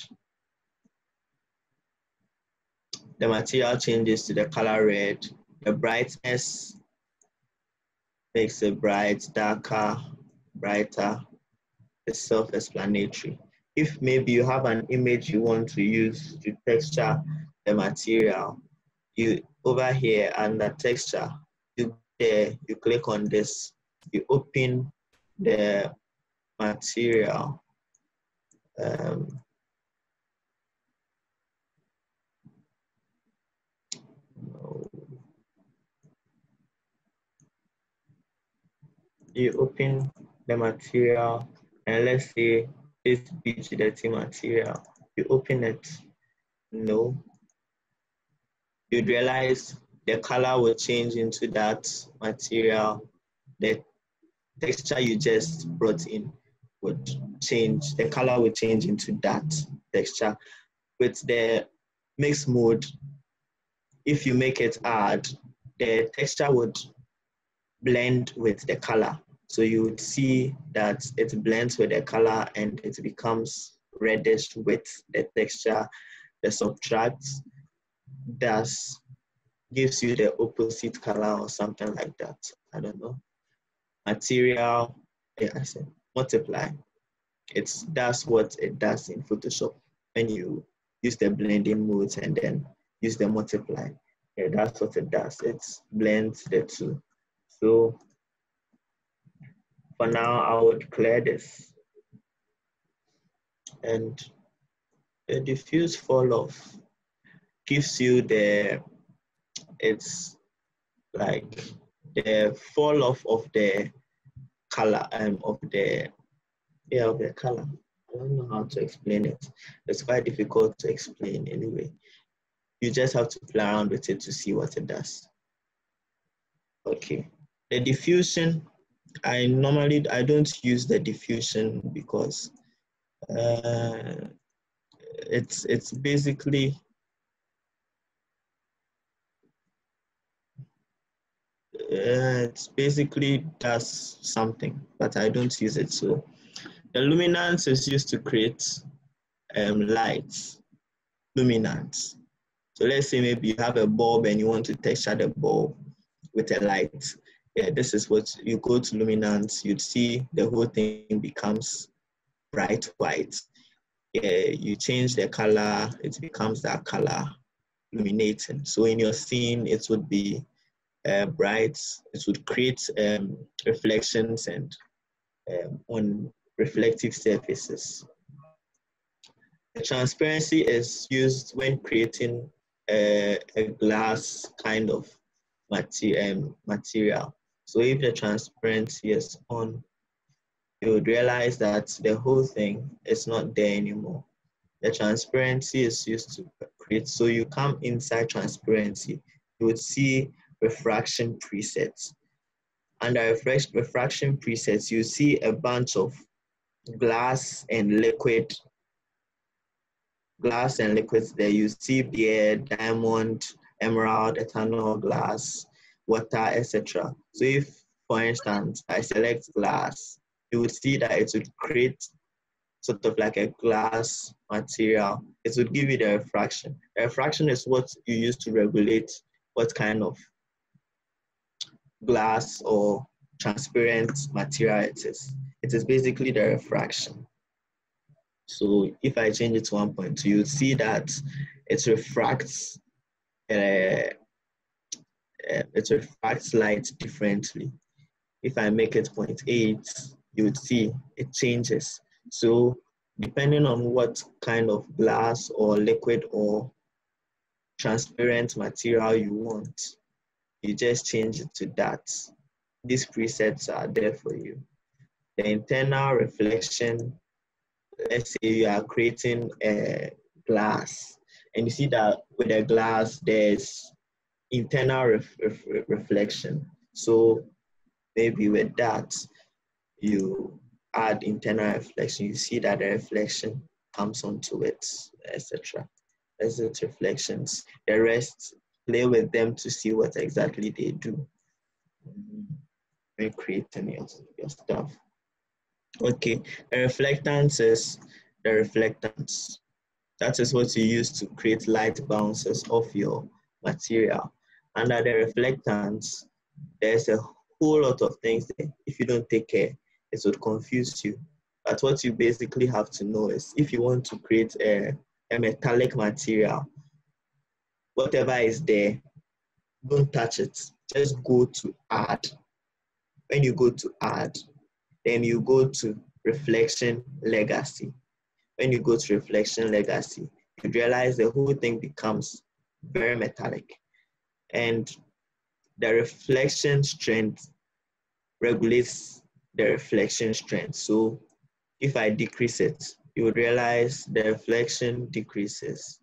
the material changes to the color red. The brightness makes it bright, darker, brighter. It's self-explanatory. if maybe you have an image you want to use to texture the material, you over here under texture, you click on this, you open the material. You open the material, and let's say this beach dirty material. You open it, no. You'd realize the color will change into that material. The texture you just brought in would change. The color will change into that texture. With the mix mode, if you make it hard, the texture would blend with the color. So you would see that it blends with the color and it becomes reddish with the texture. The subtract thus gives you the opposite color or something like that. I don't know. Material, yeah, I said multiply. That's what it does in Photoshop when you use the blending modes and then use the multiply. Yeah, that's what it does. It blends the two. So for now, I would clear this. And the diffuse fall off gives you it's like the fall off of the color of the color. I don't know how to explain it. It's quite difficult to explain anyway. You just have to play around with it to see what it does. Okay, the diffusion, I don't use the diffusion because it's basically does something, but I don't use it. So the luminance is used to create lights, luminance. So let's say maybe you have a bulb and you want to texture the bulb with a light. Yeah, this is what you go to luminance, you'd see the whole thing becomes bright white. Yeah, you change the color, it becomes that color, illuminating. So in your scene, it would be bright, it would create reflections and on reflective surfaces. The transparency is used when creating a glass kind of material. So if the transparency is on, you would realize that the whole thing is not there anymore. The transparency is used to create, so you come inside transparency, you would see refraction presets. Under refraction presets, you see a bunch of glass and liquids there. You see beer, diamond, emerald, ethanol, glass, water, etc. So if, for instance, I select glass, you would see that it would create sort of like a glass material. It would give you the refraction. The refraction is what you use to regulate what kind of glass or transparent material it is. It is basically the refraction. So if I change it to 1.2, you see that it refracts light differently. If I make it 0.8, you would see it changes. So depending on what kind of glass or liquid or transparent material you want, you just change it to that. These presets are there for you. The internal reflection, let's say you are creating a glass and you see that with a glass there's internal reflection. So maybe with that you add internal reflection, you see that the reflection comes onto it, etc. As its reflections. The rest, play with them to see what exactly they do when creating your stuff. Okay, the reflectance is the reflectance. That is what you use to create light bounces off your material. Under the reflectance, there's a whole lot of things that if you don't take care, it would confuse you. But what you basically have to know is if you want to create a metallic material, whatever is there, don't touch it. Just go to add. When you go to add, then you go to reflection legacy. When you go to reflection legacy, you realize the whole thing becomes very metallic. And the reflection strength regulates the reflection strength. So if I decrease it, you would realize the reflection decreases.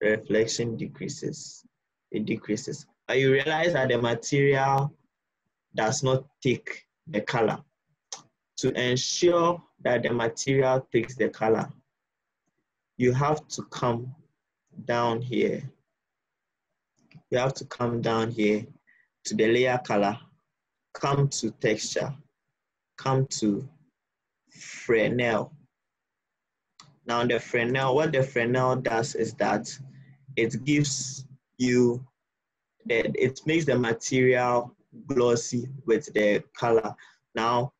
The reflection decreases. It decreases. But you realize that the material does not take the color. To ensure that the material takes the color, you have to come down here. You have to come down here to the layer color, come to texture, come to Fresnel. Now the Fresnel, what the Fresnel does is that it gives you, it makes the material glossy with the color. Now,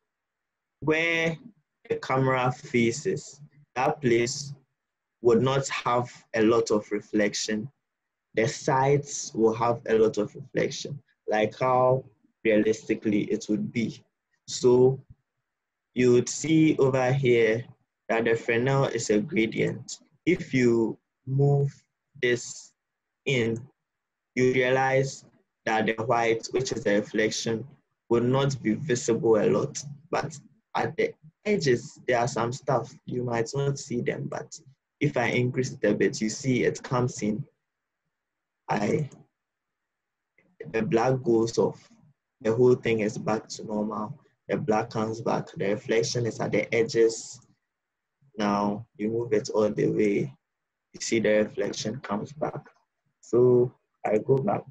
where the camera faces, that place would not have a lot of reflection. The sides will have a lot of reflection, like how realistically it would be. So you would see over here that the Fresnel is a gradient. If you move this in, you realize that the white, which is a reflection, will not be visible a lot. But at the edges, there are some stuff, you might not see them, but if I increase it a bit, you see it comes in. The black goes off. The whole thing is back to normal. The black comes back. The reflection is at the edges. Now you move it all the way. You see the reflection comes back. So I go back.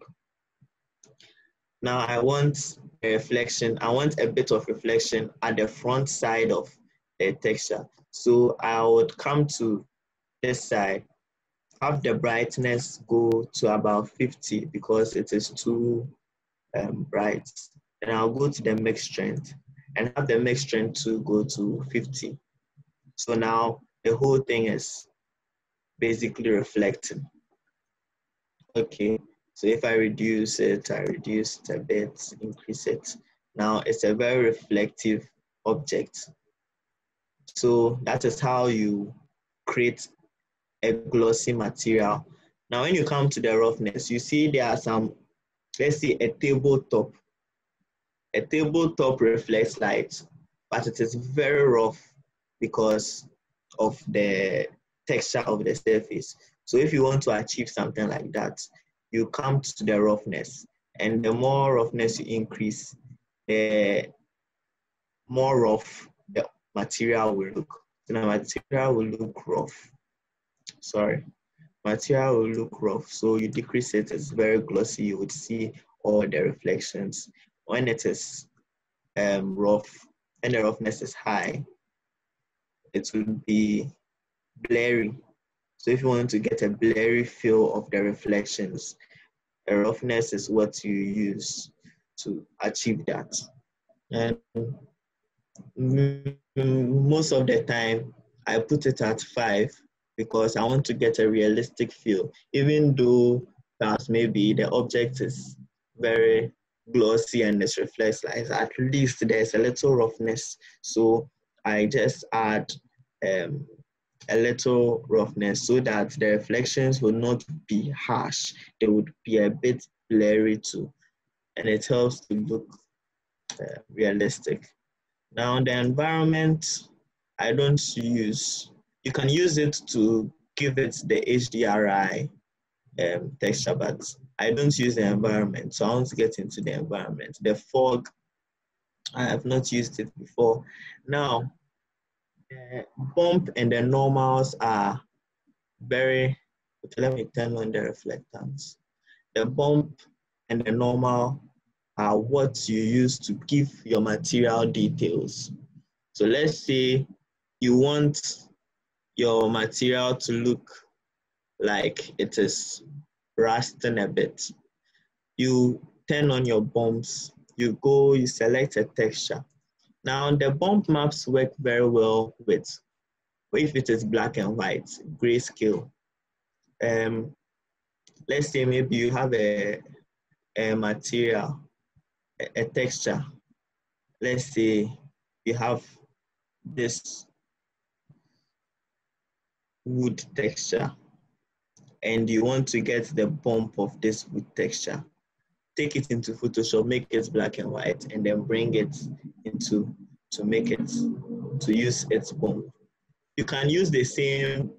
Now I want a reflection. I want a bit of reflection at the front side of the texture. So I would come to this side, have the brightness go to about 50 because it is too bright. And I'll go to the mix strength and have the mix strength to go to 50. So now the whole thing is basically reflecting. Okay, so if I reduce it a bit, increase it. Now it's a very reflective object. So that is how you create a glossy material. Now when you come to the roughness, you see there are some, let's see, a tabletop. A tabletop reflects light, but it is very rough because of the texture of the surface. So if you want to achieve something like that, you come to the roughness, and the more roughness you increase, the more rough the material will look. So the material will look rough. Sorry, material will look rough. So you decrease it, it's very glossy, you would see all the reflections. When it is rough and the roughness is high, it will be blurry. So if you want to get a blurry feel of the reflections, the roughness is what you use to achieve that. And most of the time, I put it at 5 because I want to get a realistic feel, even though perhaps maybe the object is very glossy and it reflects light. At least there's a little roughness. So I just add a little roughness so that the reflections will not be harsh. They would be a bit blurry too. And it helps to look realistic. Now the environment, I don't use, you can use it to give it the HDRI texture, but I don't use the environment. So I want to get into the environment. The fog, I have not used it before. Now, the bump and the normals are very, okay, let me turn on the reflectance. The bump and the normal are what you use to give your material details. So let's say you want your material to look like it is rusting a bit. You turn on your bumps, you go, you select a texture. Now the bump maps work very well with, if it is black and white, grayscale. Let's say maybe you have a material, a texture. Let's say you have this wood texture and you want to get the bump of this wood texture. Take it into Photoshop, make it black and white, and then bring it into, to use its bump. You can use the same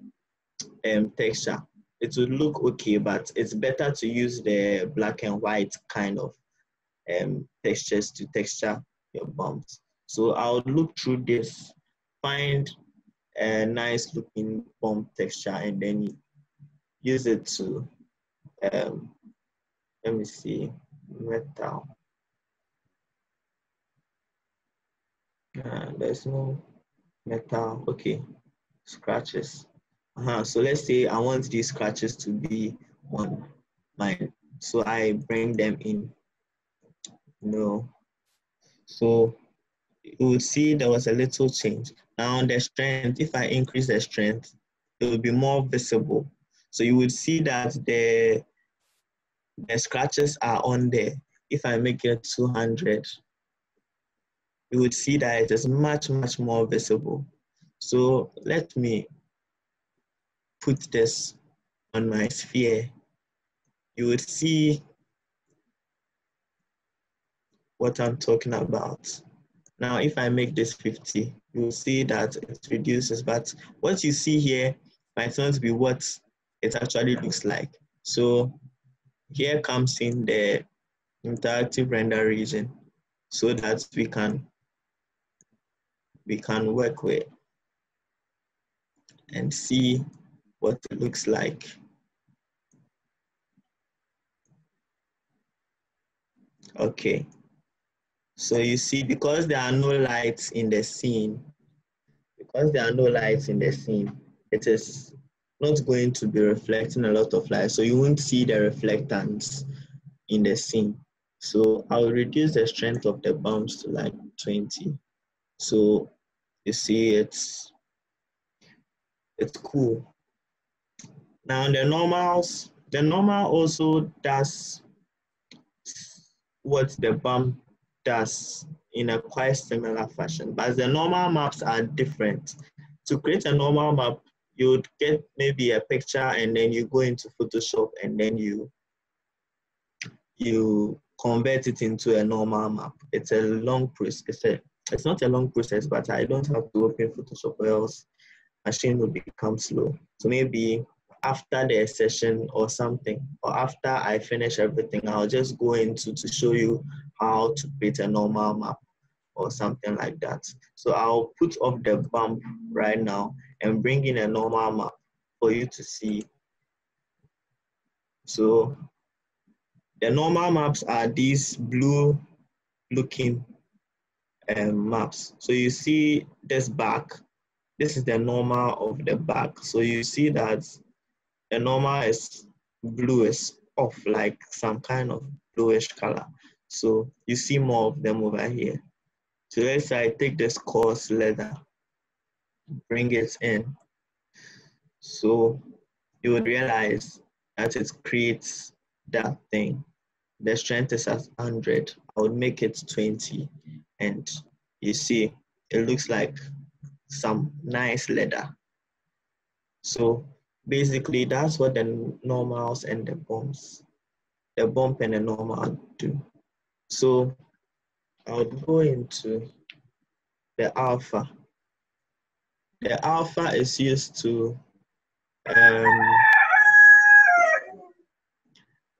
texture. It will look okay, but it's better to use the black and white kind of textures to texture your bumps. So I'll look through this, find a nice looking bump texture, and then use it to, let me see, metal. There's no metal, okay, scratches. So let's say I want these scratches to be on mine. So I bring them in, So you will see there was a little change. Now the strength, if I increase the strength, it will be more visible. So you will see that the scratches are on there. If I make it 200, you would see that it is much, much more visible. So let me put this on my sphere. You would see what I'm talking about. Now, if I make this 50, you will see that it reduces, but what you see here might not be what it actually looks like. So here comes in the interactive render region so that we can work with and see what it looks like. Okay, so you see, because there are no lights in the scene, it is not going to be reflecting a lot of light, so you won't see the reflectance in the scene. So I'll reduce the strength of the bumps to like 20. So you see it's cool. Now the normal also does what the bump does in a quite similar fashion, but the normal maps are different. To create a normal map, you would get maybe a picture and then you go into Photoshop and then you convert it into a normal map. It's a long process. It's not a long process, but I don't have to open Photoshop or else machine will become slow. So maybe after the session or something, or after I finish everything, I'll just go into to show you how to create a normal map or something like that. So I'll put off the bump right now and bring in a normal map for you to see. So the normal maps are these blue looking maps. So you see this back, this is the normal of the back. So you see that the normal is bluish off, like some kind of bluish color. So you see more of them over here. So let's say I take this coarse leather, bring it in. So you would realize that it creates that thing. The strength is at 100. I would make it 20. And you see, it looks like some nice leather. So basically, that's what the normals and the bump and the normal do. So I would go into the alpha. The alpha is used to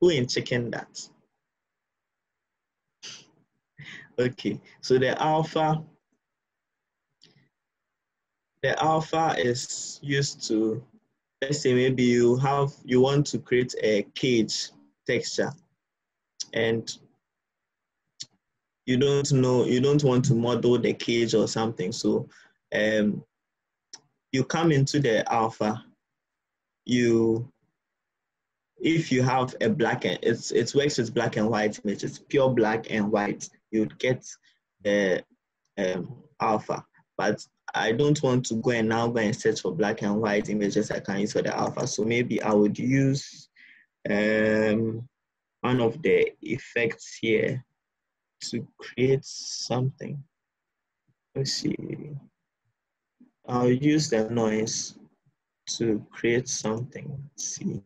who in chicken that? Okay, so the alpha is used to, let's say maybe you want to create a cage texture and you don't want to model the cage or something. So you come into the alpha, if you have a black and it works with black and white images, pure black and white, you would get a alpha, but I don't want to go and search for black and white images I can use for the alpha. So maybe I would use one of the effects here to create something. Let's see. I'll use the noise to create something. Let's see.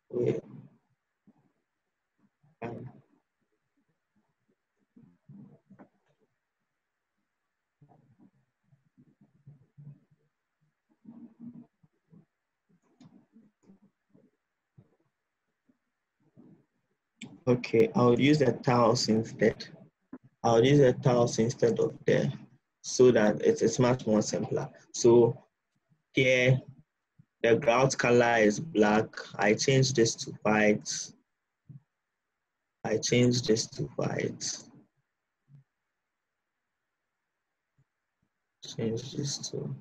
Wait. Okay, I'll use the tiles instead. I'll use the tiles instead of there, so that it's much more simpler. So here, the ground color is black. I change this to white. I change this to white. Change this to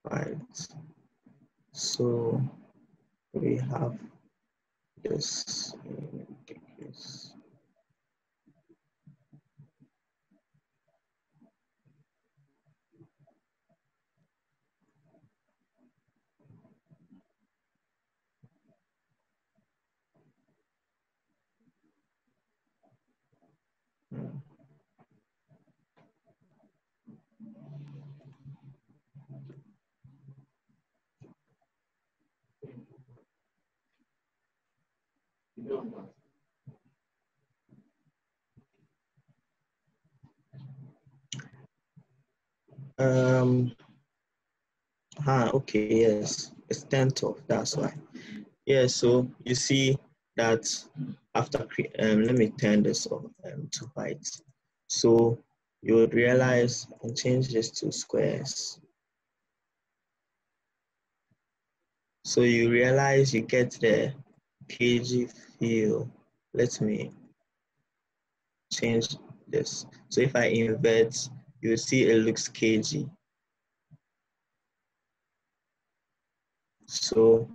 white. So we have this. Okay, yes, it's 10th of, that's why. Yeah, so you see that after, let me turn this off to white. So you would realize and change this to squares. So you realize you get the kg feel. Let me change this. So if I invert, you see it looks kg. So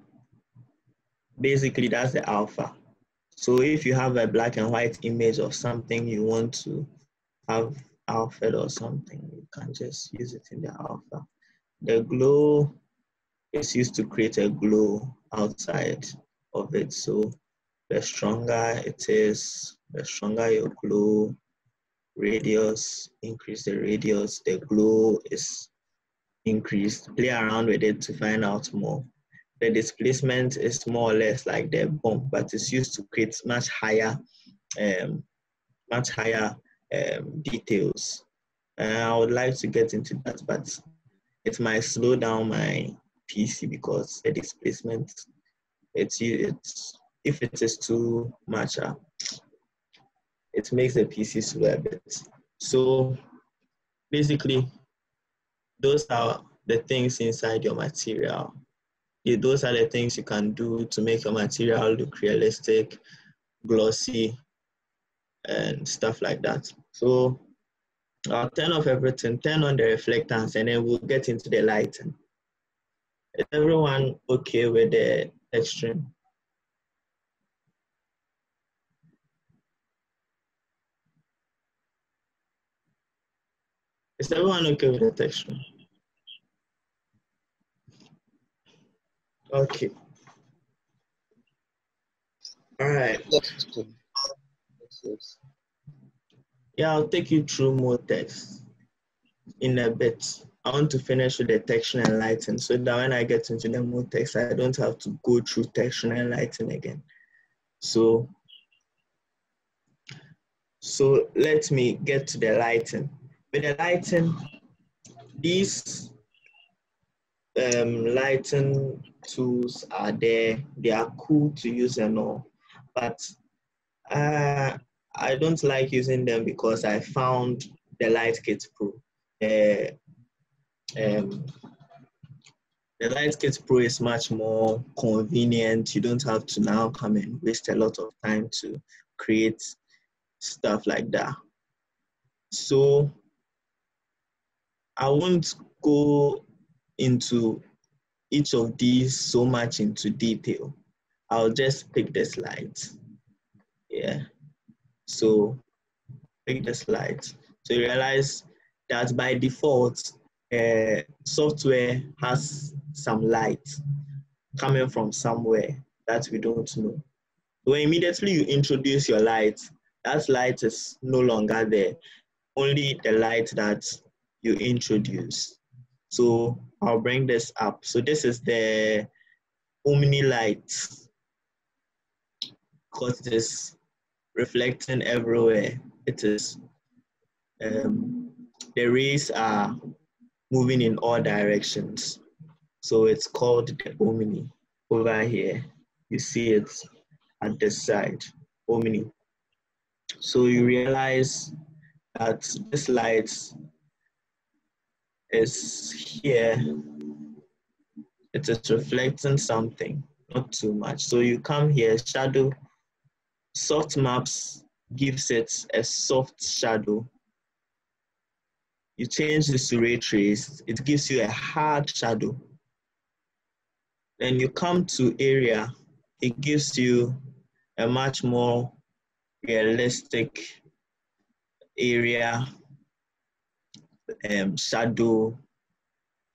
basically that's the alpha. So if you have a black and white image of something you want to have alpha or something, you can just use it in the alpha. The glow is used to create a glow outside of it. So the stronger it is, the stronger your glow radius, increase the radius, the glow is increased. Play around with it to find out more. The displacement is more or less like the bump, but it's used to create much higher details. I would like to get into that, but it might slow down my PC because the displacement, it's if it is too much, it makes the PC slow a bit. So basically, those are the things inside your material. Those are the things you can do to make your material look realistic, glossy, and stuff like that. So I'll turn off everything, turn on the reflectance, and then we'll get into the lighting. Is everyone okay with the extreme? Is everyone okay with the texture? Okay. All right. Yeah, I'll take you through more text in a bit. I want to finish with the texture and lighting so that when I get into the more text, I don't have to go through texture and lighting again. So let me get to the lighting. With the lighting, these lighting tools are there. They are cool to use and all, but I don't like using them because I found the Light Kit Pro. The Light Kit Pro is much more convenient. You don't have to now come and waste a lot of time to create stuff like that. So I won't go into each of these so much into detail. I'll just pick the slides. Yeah. So pick the slides. So you realize that by default, software has some light coming from somewhere that we don't know. When immediately you introduce your light, that light is no longer there, only the light that you introduce. So I'll bring this up. So this is the Omni light, because it is reflecting everywhere. It is, the rays are moving in all directions. So it's called the Omni. Over here, you see it at this side, Omni. So you realize that this light is here. It is reflecting something, not too much. So you come here, shadow, soft maps gives it a soft shadow. You change this to ray trace, it gives you a hard shadow. Then you come to area, it gives you a much more realistic area shadow,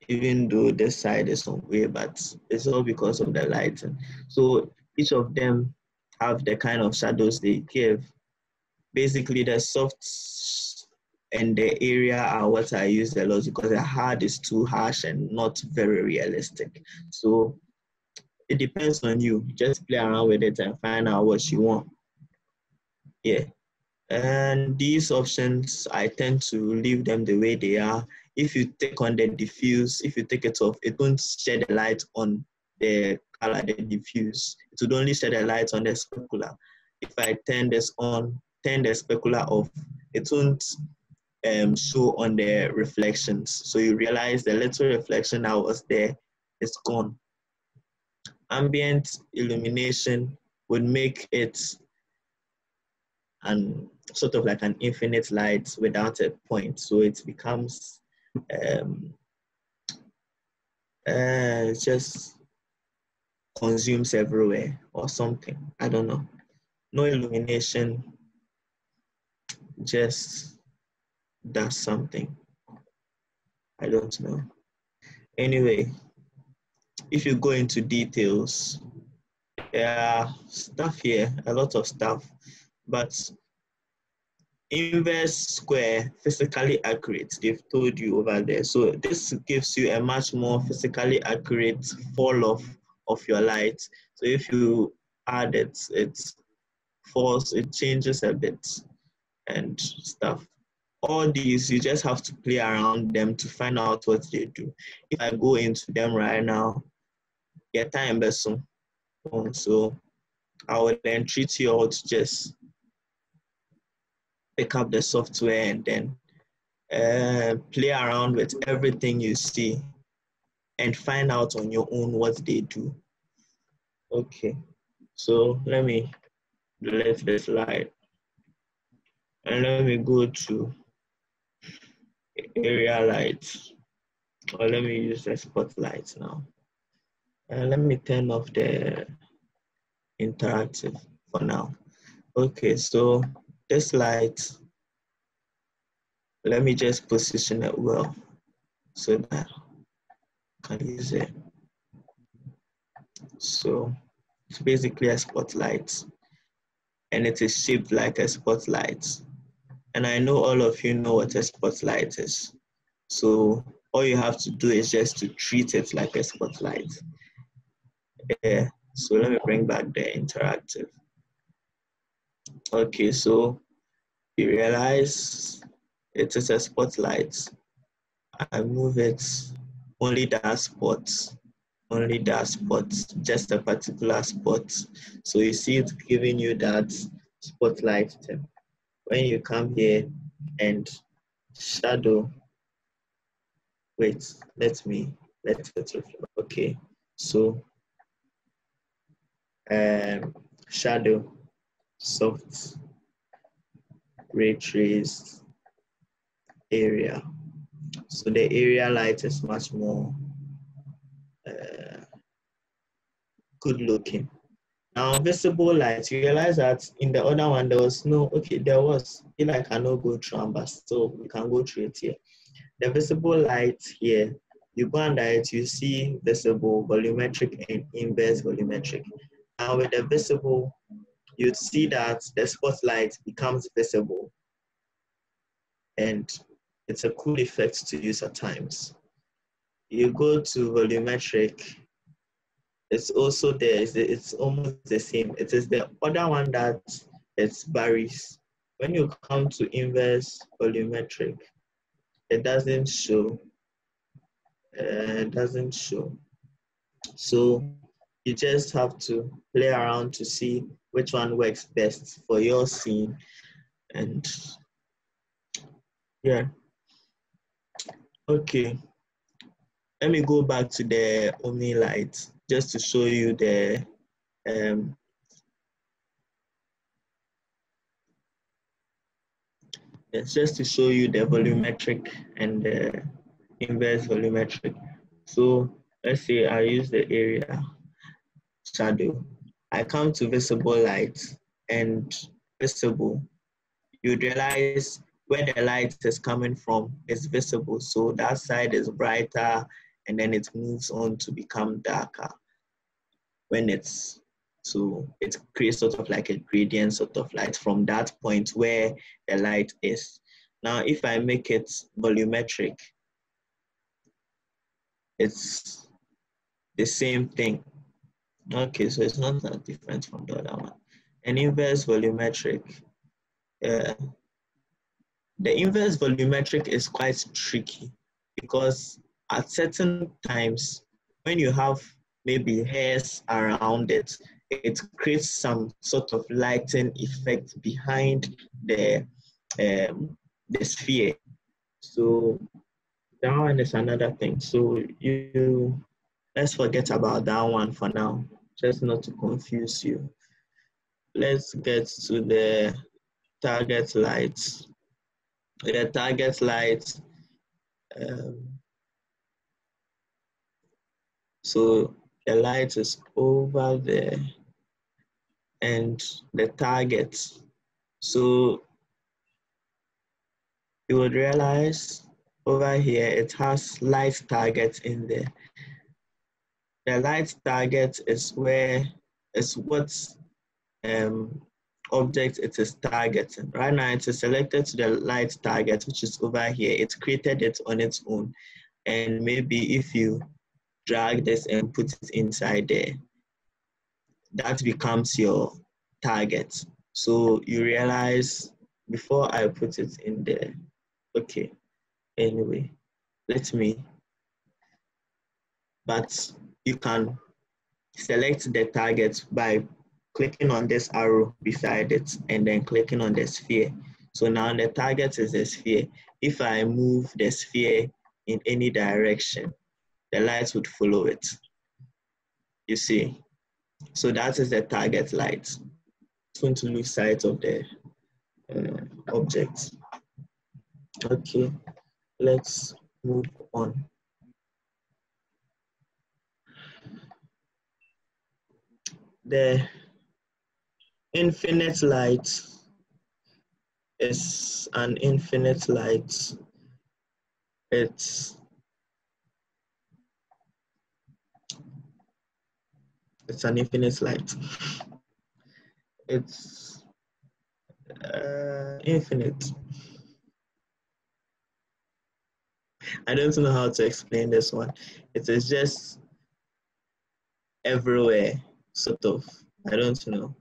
even though this side is some way, but it's all because of the lighting. So each of them have the kind of shadows they give. Basically, the soft and the area are what I use a lot because the hard is too harsh and not very realistic. So it depends on you. Just play around with it and find out what you want. Yeah. And these options, I tend to leave them the way they are. If you take on the diffuse, if you take it off, it won't shed the light on the color, the diffuse. It would only shed the light on the specular. If I turn this on, turn the specular off, it won't show on the reflections. So you realize the little reflection that was there is gone. Ambient illumination would make it an sort of like an infinite light without a point. So it becomes just consumes everywhere or something. I don't know. No illumination, just does something. I don't know. Anyway, if you go into details, there are stuff here, a lot of stuff, but inverse square, physically accurate, they've told you over there. So this gives you a much more physically accurate fall off of your light. So if you add it, it falls, it changes a bit and stuff. All these, you just have to play around them to find out what they do. If I go into them right now, your time is so I will then treat you all to just pick up the software and then play around with everything you see and find out on your own what they do. Okay, so let me delete the slide and let me go to area lights, or let me use the spotlight now. And let me turn off the interactive for now. Okay, so this light, let me just position it well so that I can use it. So it's basically a spotlight and it is shaped like a spotlight. And I know all of you know what a spotlight is. So all you have to do is just to treat it like a spotlight. Yeah, so let me bring back the interactive. Okay, so you realize it is a spotlight. I move it, only that spot, just a particular spot. So you see it's giving you that spotlight tip. When you come here and shadow, wait, let it reflect. Okay, so shadow, soft, ray trace, area. So the area light is much more good looking. Now, visible light, you realize that in the other one, there was no, okay, there was, I cannot go through, but still we can go through it here. The visible light here, you go under it, you see visible, volumetric, and inverse volumetric. Now with the visible, you'd see that the spotlight becomes visible, and it's a cool effect to use at times. You go to volumetric, it's also there, it's almost the same. It is the other one that it varies. When you come to inverse volumetric, it doesn't show. So you just have to play around to see which one works best for your scene. And yeah. Okay. Let me go back to the Omni light just to show you the just to show you the volumetric and the inverse volumetric. So let's say I use the area shadow. I come to visible light and visible. You realize where the light is coming from is visible. So that side is brighter, and then it moves on to become darker. When it's, so it creates sort of like a gradient sort of light from that point where the light is. Now, if I make it volumetric, it's the same thing. Okay, so it's not that different from the other one. And inverse volumetric, the inverse volumetric is quite tricky because at certain times, when you have maybe hairs around it, it creates some sort of lighting effect behind the sphere. So that one is another thing. So let's forget about that one for now, just not to confuse you. Let's get to the target lights. The target light, so the light is over there and the target. So you would realize over here it has light target in there. The light target is what object it is targeting. Right now it is selected to the light target, which is over here. It created it on its own. And maybe if you drag this and put it inside there, that becomes your target. So you realize before I put it in there, okay, anyway, but you can select the target by clicking on this arrow beside it and then clicking on the sphere. So now the target is the sphere. If I move the sphere in any direction, the light would follow it. You see? So that is the target light. It's going to lose sight of the object. Okay, let's move on. The infinite light is an infinite light. It's an infinite light. It's infinite. I don't know how to explain this one. It is just everywhere, sort of. I don't know.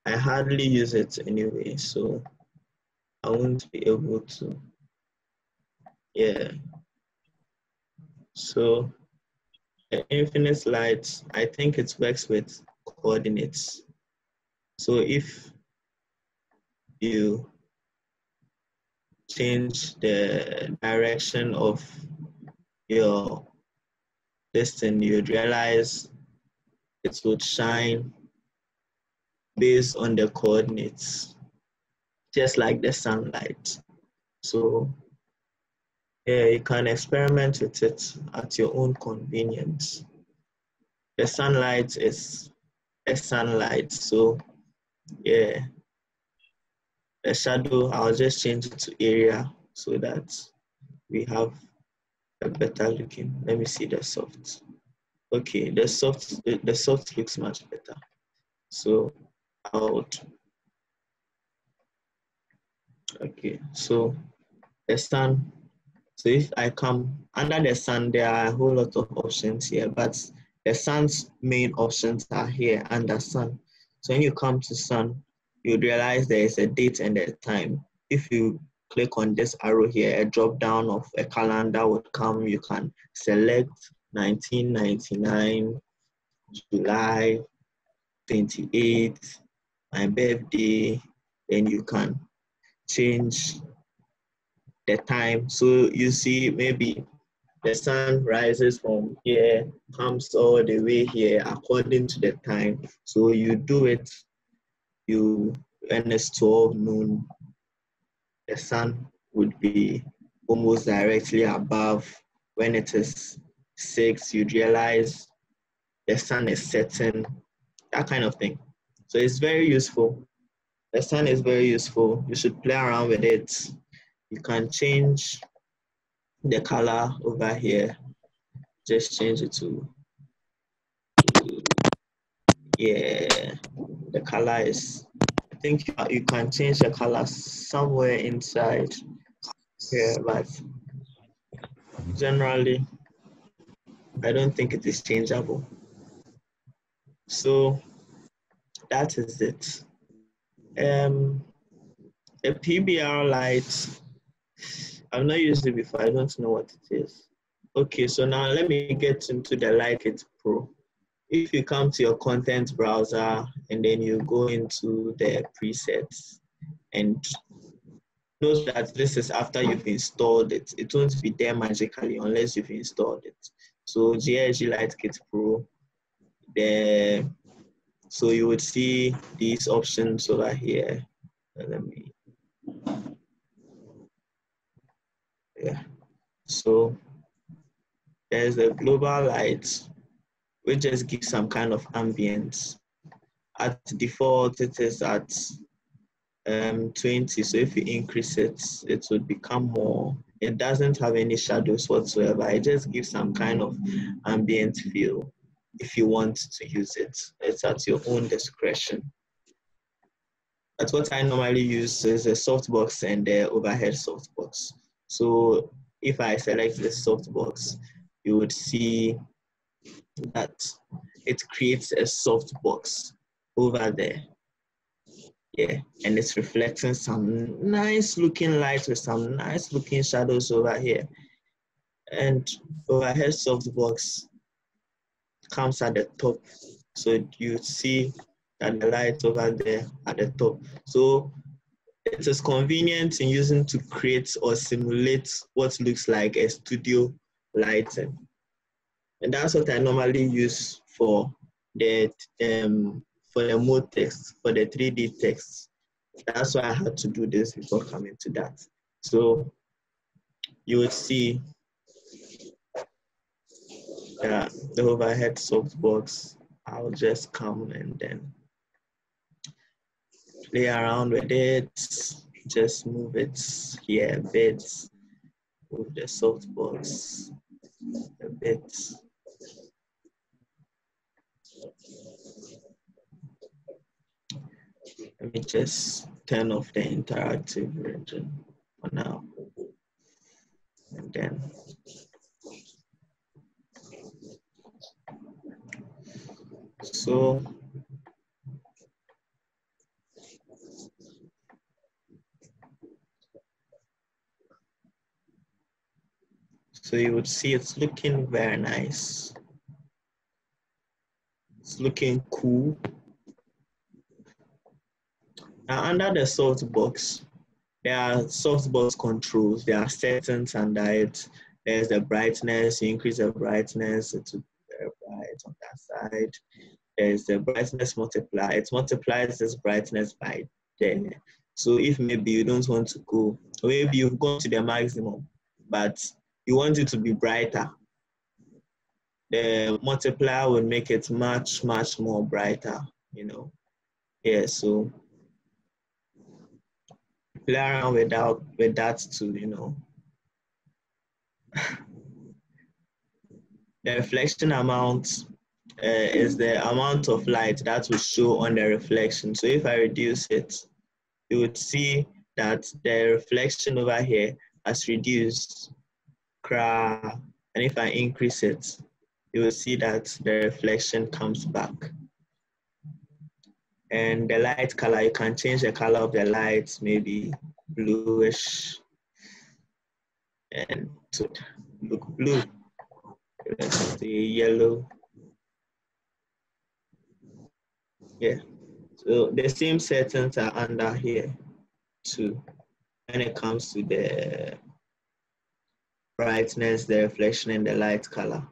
I hardly use it anyway, so I won't be able to. Yeah. So the infinite light, I think it works with coordinates. So if you change the direction of your distance, you'd realize it would shine based on the coordinates, just like the sunlight. So yeah, you can experiment with it at your own convenience. the sunlight is a sunlight. So yeah, the shadow, I'll just change it to area so that we have a better looking. Let me see the soft. Okay, the soft looks much better. So I would, okay, so the sun. So if I come under the sun, there are a whole lot of options here, but the sun's main options are here under sun. So when you come to sun, you realize there is a date and a time. If you click on this arrow here, a drop down of a calendar would come. You can select 1999, July 28th, my birthday, then you can change the time. So you see, maybe the sun rises from here, comes all the way here according to the time. So you do it, when it's 12 noon, the sun would be almost directly above. When it is 6, you'd realize the sun is setting, that kind of thing. So it's very useful. The sun is very useful. You should play around with it. You can change the color over here. Just change it to, yeah, the color is, I think you can change the color somewhere inside here, but generally, I don't think it is changeable. So that is it. A PBR light, I've not used it before. I don't know what it is. Okay, so now let me get into the Lightkit Pro. If you come to your content browser and then you go into the presets, and note that this is after you've installed it. It won't be there magically unless you've installed it. So GSG Lightkit Pro, so you would see these options over here. Let me, yeah. So there's the global light, which just gives some kind of ambience. At default, it is at 20. So if you increase it, it would become more. It doesn't have any shadows whatsoever. It just gives some kind of ambient feel. If you want to use it, it's at your own discretion. That's what I normally use is a softbox and the overhead softbox. So if I select the softbox, you would see that it creates a softbox over there. Yeah, and it's reflecting some nice looking light with some nice looking shadows over here. And overhead softbox comes at the top. So you see that the light over there at the top. So it is convenient in using to create or simulate what looks like a studio lighting. And that's what I normally use for the mode text, for the 3D text. That's why I had to do this before coming to that. So you would see the overhead softbox. I'll just come and then play around with it. Just move it here a bit. Move the softbox a bit. Let me just turn off the interactive region for now. And then so you would see it's looking very nice. It's looking cool. Now under the softbox, there are softbox controls. There are settings under it. There's the brightness. You increase the brightness, it will be very bright on that side. There's the brightness multiplier. It multiplies this brightness by 10. So if maybe you don't want to go, or maybe you've gone to the maximum, but you want it to be brighter, the multiplier will make it much more brighter, you know. Yeah, so play around with that too, you know. The reflection amount is the amount of light that will show on the reflection. So if I reduce it, you would see that the reflection over here has reduced. And if I increase it, you will see that the reflection comes back. And the light color, you can change the color of the light, maybe bluish, and to look blue. Let's say yellow. Yeah. So the same settings are under here too when it comes to the brightness, the reflection, and the light color.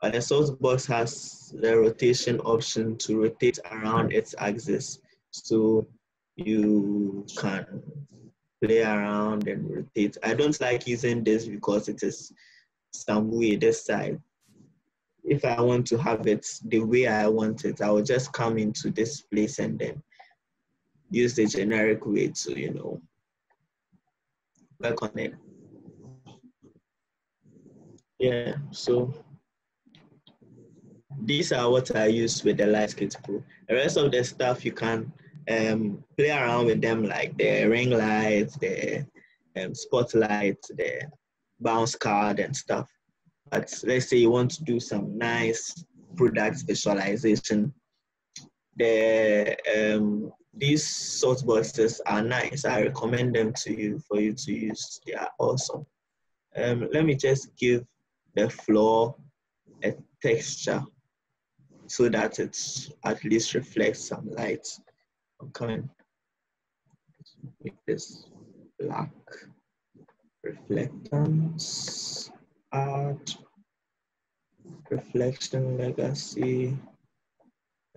But the softbox has the rotation option to rotate around its axis. So you can play around and rotate. I don't like using this because it is some way this side. If I want to have it the way I want it, I will just come into this place and then use the generic way to, you know, work on it. Yeah, so these are what I use with the LightKit Pro. The rest of the stuff you can play around with them, like the ring light, the spotlight, the bounce card and stuff. But let's say you want to do some nice product visualization. These softboxes are nice. I recommend them to you for you to use. They are awesome. Let me just give the floor a texture so that it at least reflects some light. I'm coming. Make this black. Reflectance, art, reflection legacy,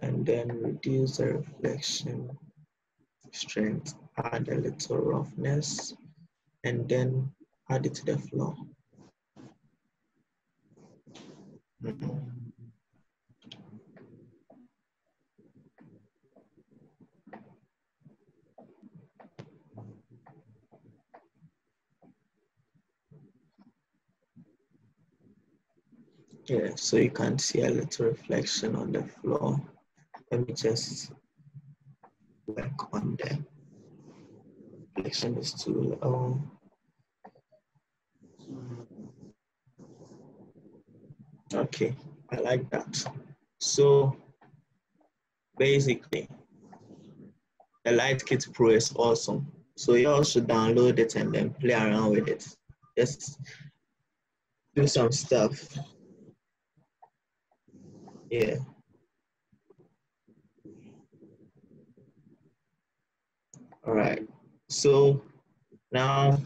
and then reduce the reflection strength, add a little roughness, and then add it to the floor. Yeah, so you can see a little reflection on the floor. Let me just work on the reflection is too low. Okay, I like that. So basically, the LightKit Pro is awesome. So you all should download it and then play around with it. Just do some stuff. Yeah. All right. So now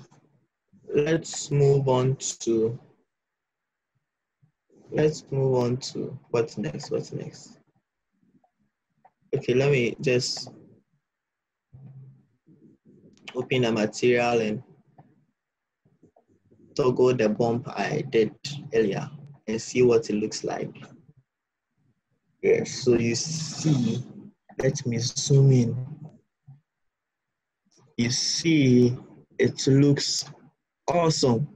let's move on to what's next. Okay, let me just open a material and toggle the bump I did earlier and see what it looks like. Yes, so you see, let me zoom in. You see, it looks awesome.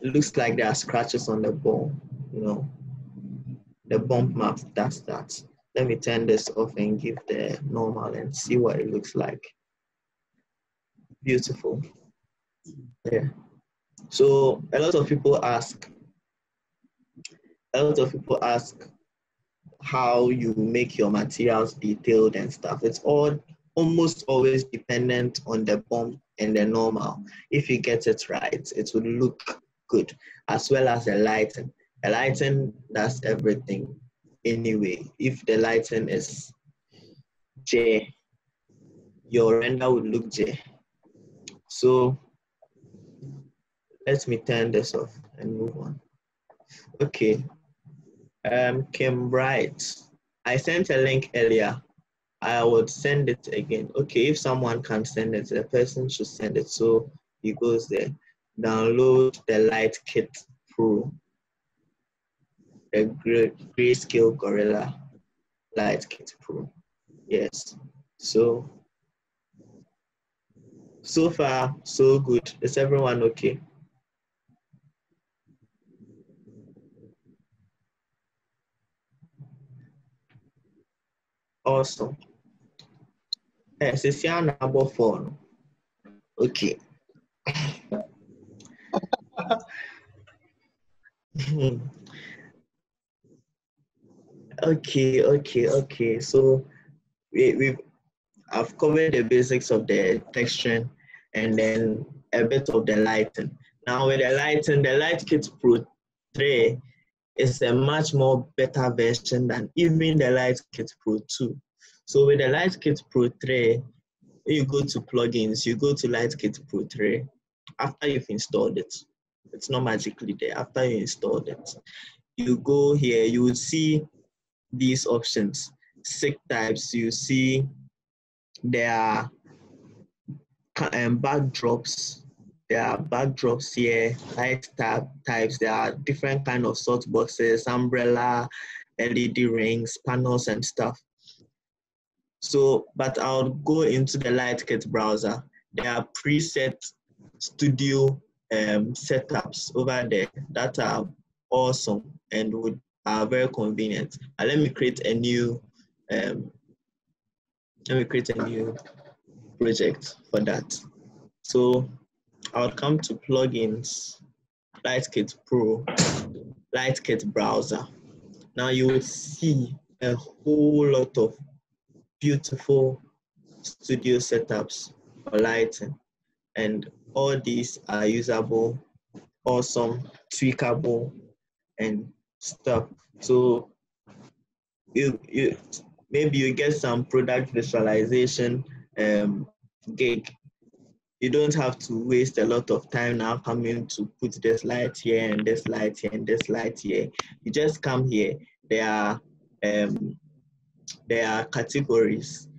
It looks like there are scratches on the ball, you know. The bump map, that's that. Let me turn this off and give the normal and see what it looks like. Beautiful. Yeah. So a lot of people ask how you make your materials detailed and stuff. It's almost always dependent on the bump and the normal. If you get it right, it will look good, as well as the lighting. The lighting does everything anyway. If the lighting is J, your render would look J. So let me turn this off and move on. Okay. Kim Bright, I sent a link earlier. I would send it again. Okay, if someone can send it, the person should send it. So he goes there. Download the LightKit Pro. the Grayscale Gorilla Light Kit Pro. Yes. So far, so good. Is everyone okay? Awesome. Yes, it's your number 4. Okay. Okay. So I've covered the basics of the texturing and then a bit of the lighting. Now with the lighting, the Light Kit Pro 3 is a much more better version than even the Light Kit Pro 2. So with the Light Kit Pro 3, when you go to plugins, you go to Light Kit Pro 3 after you've installed it. It's not magically there. After you installed it, you go here, you will see these options. SIG types, you see there are backdrops. There are backdrops here, light types. There are different kind of softboxes, umbrella, LED rings, panels, and stuff. So, but I'll go into the Light Kit browser. There are preset studio setups over there that are awesome and are very convenient. Let me create a new project for that. So I'll come to plugins, Light Kit Pro, Light Kit browser. Now you will see a whole lot of beautiful studio setups for lighting, and all these are usable, awesome, tweakable, and stuff. So maybe you get some product visualization gig. You don't have to waste a lot of time now coming to put this light here and this light here and this light here. You just come here. There are categories.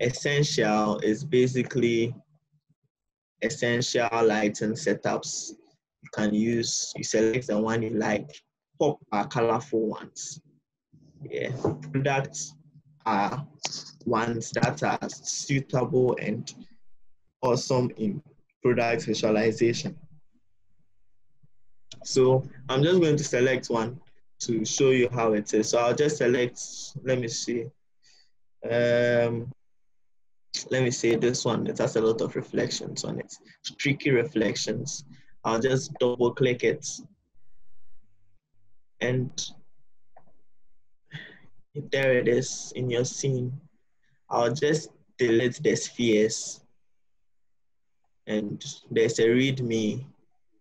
Essential is basically essential lighting setups. You select the one you like. Pop are colorful ones. Yeah, products are ones that are suitable and awesome in product visualization. So I'm just going to select one to show you how it is. So I'll just select, let me see this one. It has a lot of reflections on it, streaky reflections. I'll just double click it, and there it is in your scene. I'll just delete the spheres, and there's a readme.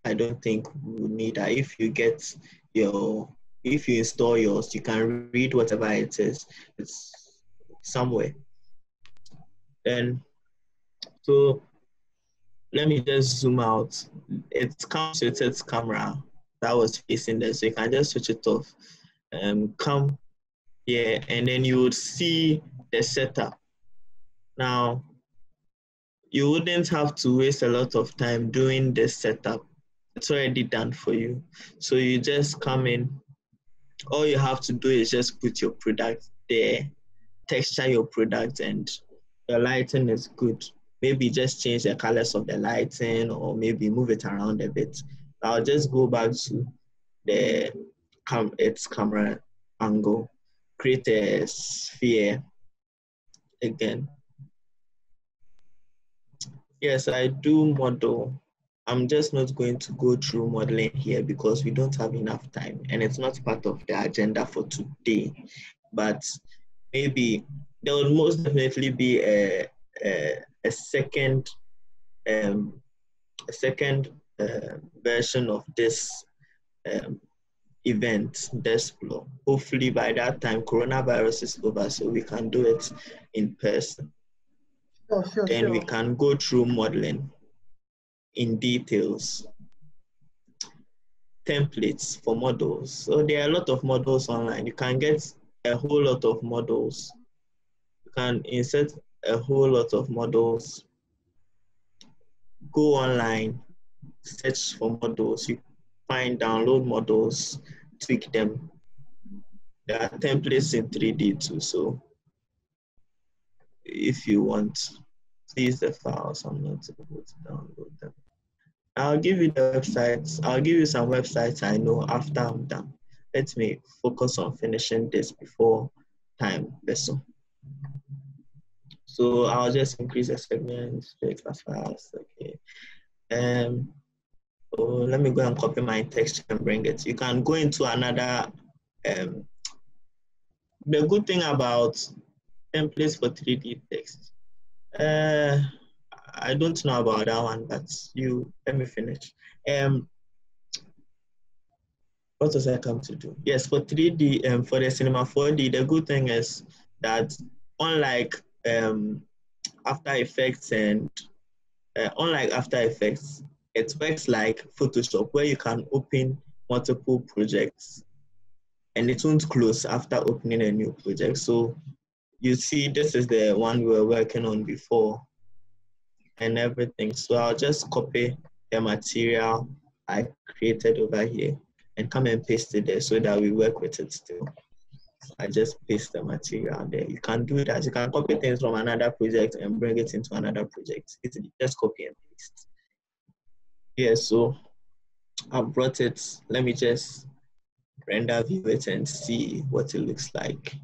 I don't think we need that. If you install yours, you can read whatever it is. It's somewhere. And so let me just zoom out. It comes with its camera that was facing there, so you can just switch it off. Come here, and then you would see the setup. Now, you wouldn't have to waste a lot of time doing this setup. It's already done for you. So you just come in. All you have to do is just put your product there, texture your product, and your lighting is good. Maybe just change the colors of the lighting, or maybe move it around a bit. I'll just go back to its camera angle, create a sphere again. Yes, I do model. I'm just not going to go through modeling here because we don't have enough time and it's not part of the agenda for today. But maybe there will most definitely be a second version of this event, Desplore. Hopefully by that time, coronavirus is over, so we can do it in person. Then we can go through modeling in details. Templates for models. So there are a lot of models online. You can get a whole lot of models. You can insert a whole lot of models. Go online, search for models. You find, download models, tweak them, there are templates in 3D too, so if you want, these the files. I'm not able to download them. I'll give you the websites. I'll give you some websites I know after I'm done. Let me focus on finishing this before time vessel. So I'll just increase the segments, class files. Okay. So let me go and copy my text and bring it. You can go into another. The good thing about templates for 3D text, I don't know about that one, but let me finish. What was I come to do? Yes, for 3D, for the Cinema 4D, the good thing is that unlike After Effects it works like Photoshop, where you can open multiple projects and it won't close after opening a new project. So you see, this is the one we were working on before and everything. So I'll just copy the material I created over here and come and paste it there so that we work with it still. I just paste the material there. You can do that. You can copy things from another project and bring it into another project. It's just copy and paste. Yeah, so I brought it. Let me just render view it and see what it looks like.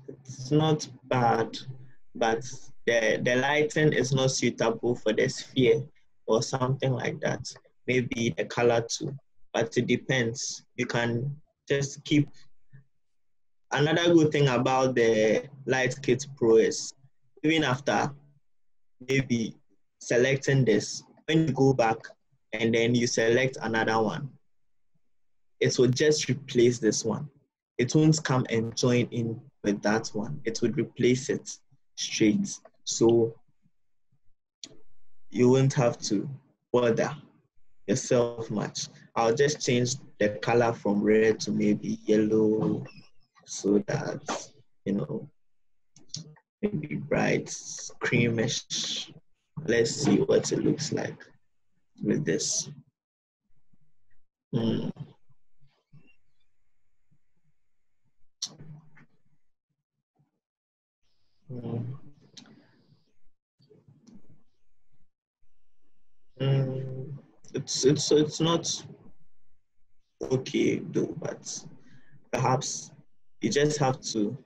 It's not bad, but the lighting is not suitable for the sphere or something like that. Maybe the color too, but it depends. You can just keep. Another good thing about the Light Kit Pro is even after maybe selecting this, when you go back and then you select another one, it will just replace this one. It won't come and join in with that one. It would replace it straight. So you won't have to bother yourself much. I'll just change the color from red to maybe yellow so that, maybe bright, creamish. Let's see what it looks like with this. It's not okay though, but perhaps you just have to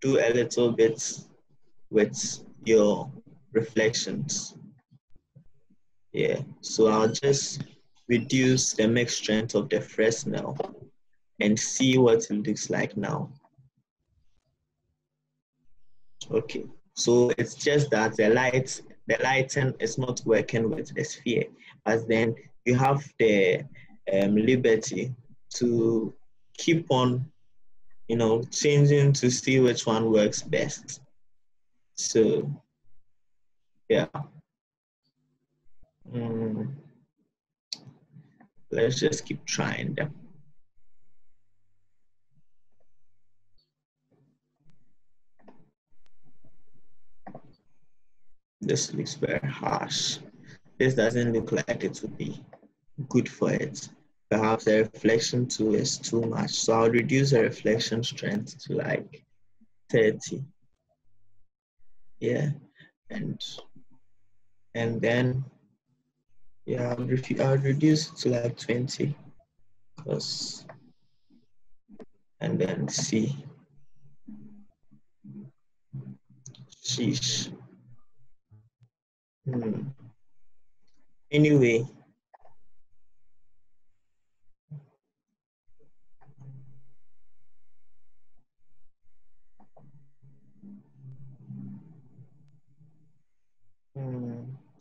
do a little bit with your reflections. Yeah, so I'll just reduce the mix strength of the Fresnel and see what it looks like now. Okay, so it's just that the lighting is not working with the sphere, but then you have the liberty to keep on, changing to see which one works best. So, yeah. Let's just keep trying them. This looks very harsh. This doesn't look like it would be good for it. Perhaps the reflection tool is too much. So I'll reduce the reflection strength to like 30. Yeah, and then yeah, I'll reduce it to like 20. And then see. Sheesh. Anyway.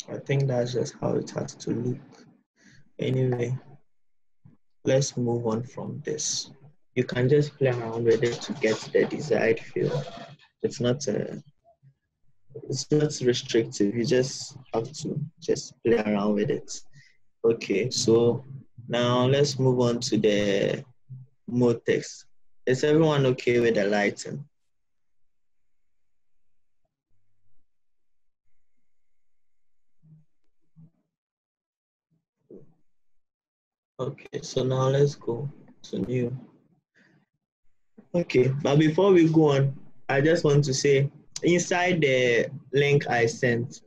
I think that's just how it has to look. Anyway, let's move on from this. You can just play around with it to get the desired feel. It's not restrictive. You just have to just play around with it. Okay, so now let's move on to the mode text. Is everyone okay with the lighting? Okay, so now let's go to new. Okay, but before we go on, I just want to say inside the link I sent,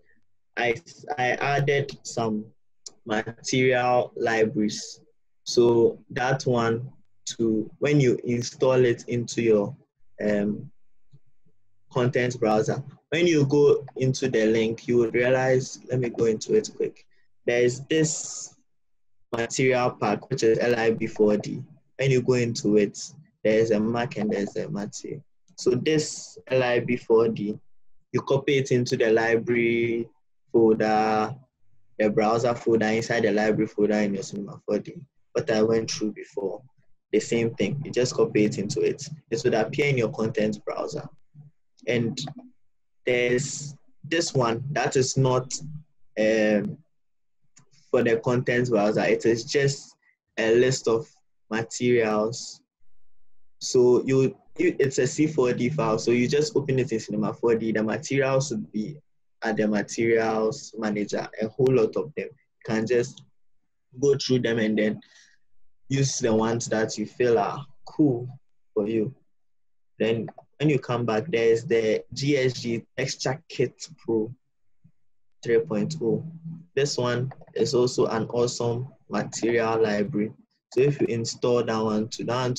I added some material libraries. So that one, to when you install it into your content browser, when you go into the link, you will realize, let me go into it quick. There is this material pack, which is lib4d. When you go into it, there's a mark and there's a material. So this lib4d, you copy it into the library folder, the browser folder, inside the library folder in your Cinema 4D. What I went through before, the same thing. You just copy it into it. It would appear in your content browser. And there's this one that is not for the content browser. It is just a list of materials. So it's a C4D file. So you just open it in Cinema 4D. The materials would be at the materials manager, a whole lot of them. You can just go through them and then use the ones that you feel are cool for you. Then when you come back, there's the GSG Texture Kit Pro 3.0. This one is also an awesome material library. So if you install that one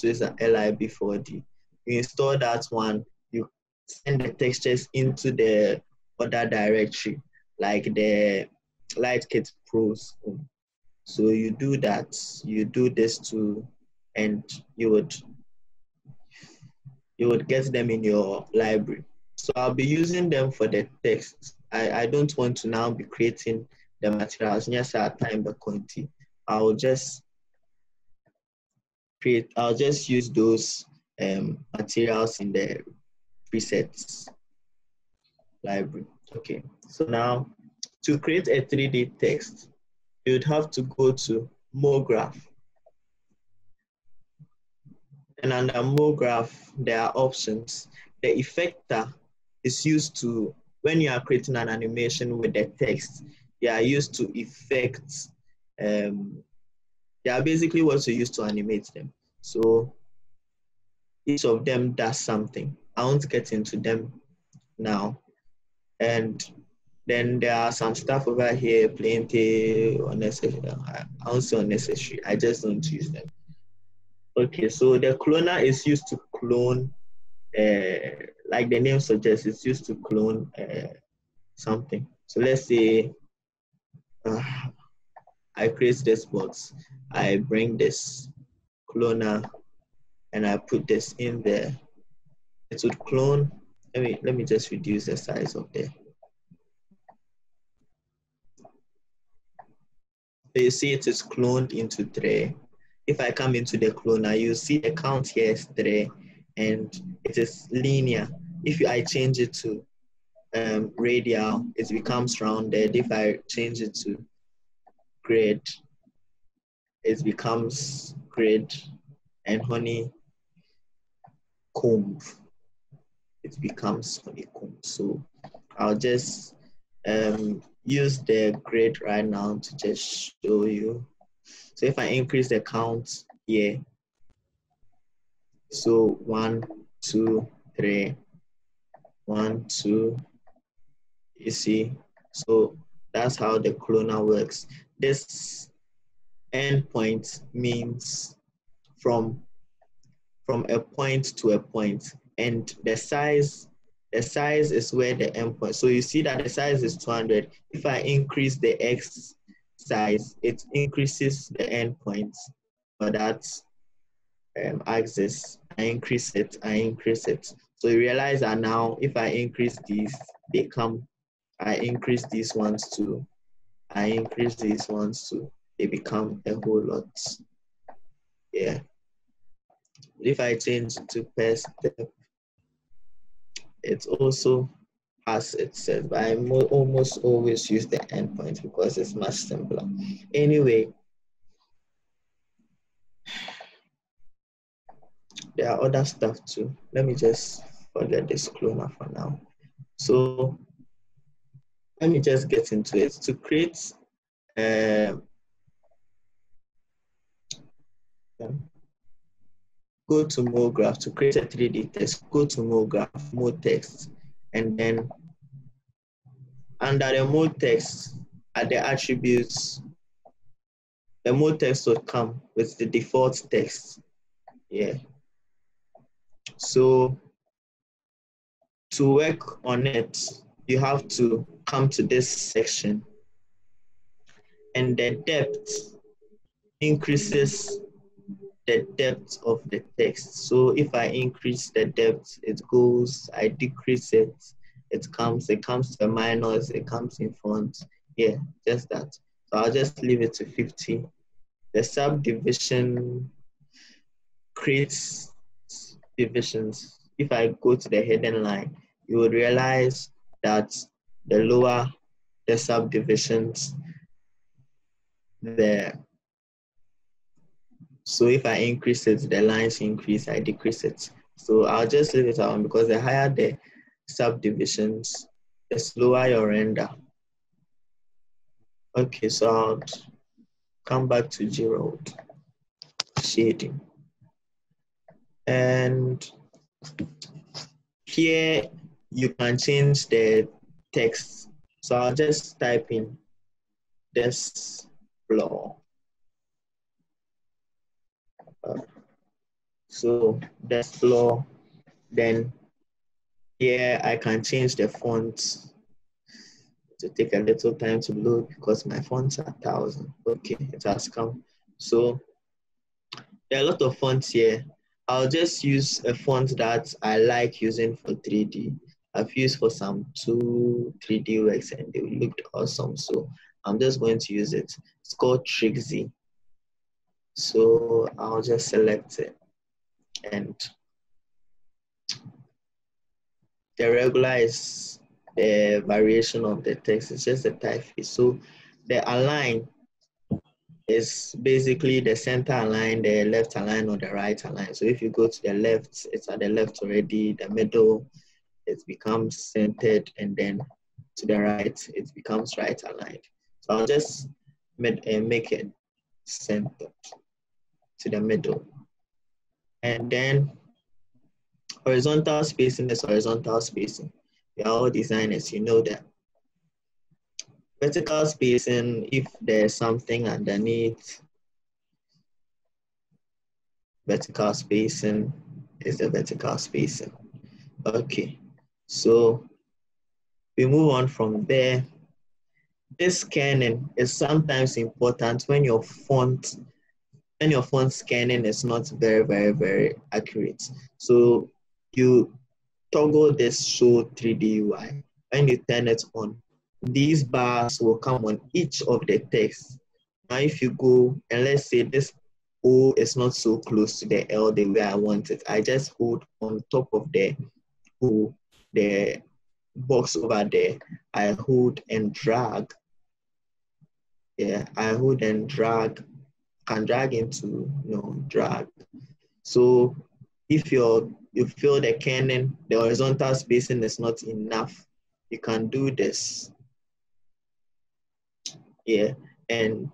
is an lib4d. You install that one, you send the textures into the other directory, like the Lightkit Pros. So you do that, you do this too, and you would get them in your library. So I'll be using them for the text. I don't want to now be creating the materials. Yes, at time the quantity. I'll just use those materials in the presets library. Okay, so now to create a 3D text, you'd have to go to MoGraph. And under MoGraph, there are options. The effector is used to, when you are creating an animation with the text, they are used to effect, they are basically what you use to animate them. So each of them does something. I won't get into them now. And then there are some stuff over here, plenty unnecessary. I won't say unnecessary, I just don't use them. Okay, so the cloner is used to clone, like the name suggests, it's used to clone something. So let's say I create this box, I bring this cloner and I put this in there. It would clone. Let me just reduce the size of the. So you see it is cloned into 3. If I come into the cloner, you see the count here is 3 and it is linear. If I change it to radial, it becomes rounded. If I change it to grid, it becomes grid, and honeycomb, it becomes honeycomb. So I'll just use the grid right now to just show you. So if I increase the count here, so 1, 2, 3, 1, 2, you see. So that's how the cloner works. This endpoint means from a point to a point, and the size is where the endpoint. So you see that the size is 200. If I increase the X size, it increases the endpoint for that axis. I increase it. So you realize that now if I increase these, they come. I increase these ones too. I increase these ones too. They become a whole lot. Yeah. If I change to per step, it also has it said, but I almost always use the endpoint because it's much simpler. Anyway, there are other stuff too. Let me just forget this cloner for now. So let me just get into it. To create go to Mode Graph to create a 3D text. Go to Mode Graph, Mode Text, and then under the Mode Text at the attributes, the Mode Text will come with the default text. Yeah. So to work on it, you have to come to this section, and the depth increases the depth of the text. So if I increase the depth, it goes, I decrease it, it comes to a minus, it comes in front. Yeah, just that. So I'll just leave it to 50. The subdivision creates divisions. If I go to the hidden line, you will realize that the lower the subdivisions, the so if I increase it, the lines increase, I decrease it. So I'll just leave it out because the higher the subdivisions, the slower your render. Okay, so I'll come back to zero shading. And here you can change the text. So I'll just type in Desplore. So Desplore, then here I can change the font. To take a little time to load because my fonts are 1,000. Okay, it has come. So there are a lot of fonts here. I'll just use a font that I like using for 3D. I've used for some 2 3D works and they looked awesome. So I'm just going to use it. It's called Trixie. So I'll just select it. And the regular is the variation of the text. It's just a typeface. So the align is basically the center align, the left align, or the right align. So if you go to the left, it's at the left already. The middle, it becomes centered, and then to the right, it becomes right aligned. So I'll just make it centered to the middle. And then horizontal spacing is horizontal spacing. You're all designers, you know that. Vertical spacing, if there's something underneath, vertical spacing is the vertical spacing. Okay, so we move on from there. This scanning is sometimes important when your font scanning is not very accurate. So you toggle this show 3D UI. When you turn it on, these bars will come on each of the texts. Now if you go and let's say this O is not so close to the L the way I want it, I just hold on top of the O, the box over there, I hold and drag. Yeah, I hold and drag, can drag into, drag. So if you feel the kerning, the horizontal spacing is not enough, you can do this. Yeah, and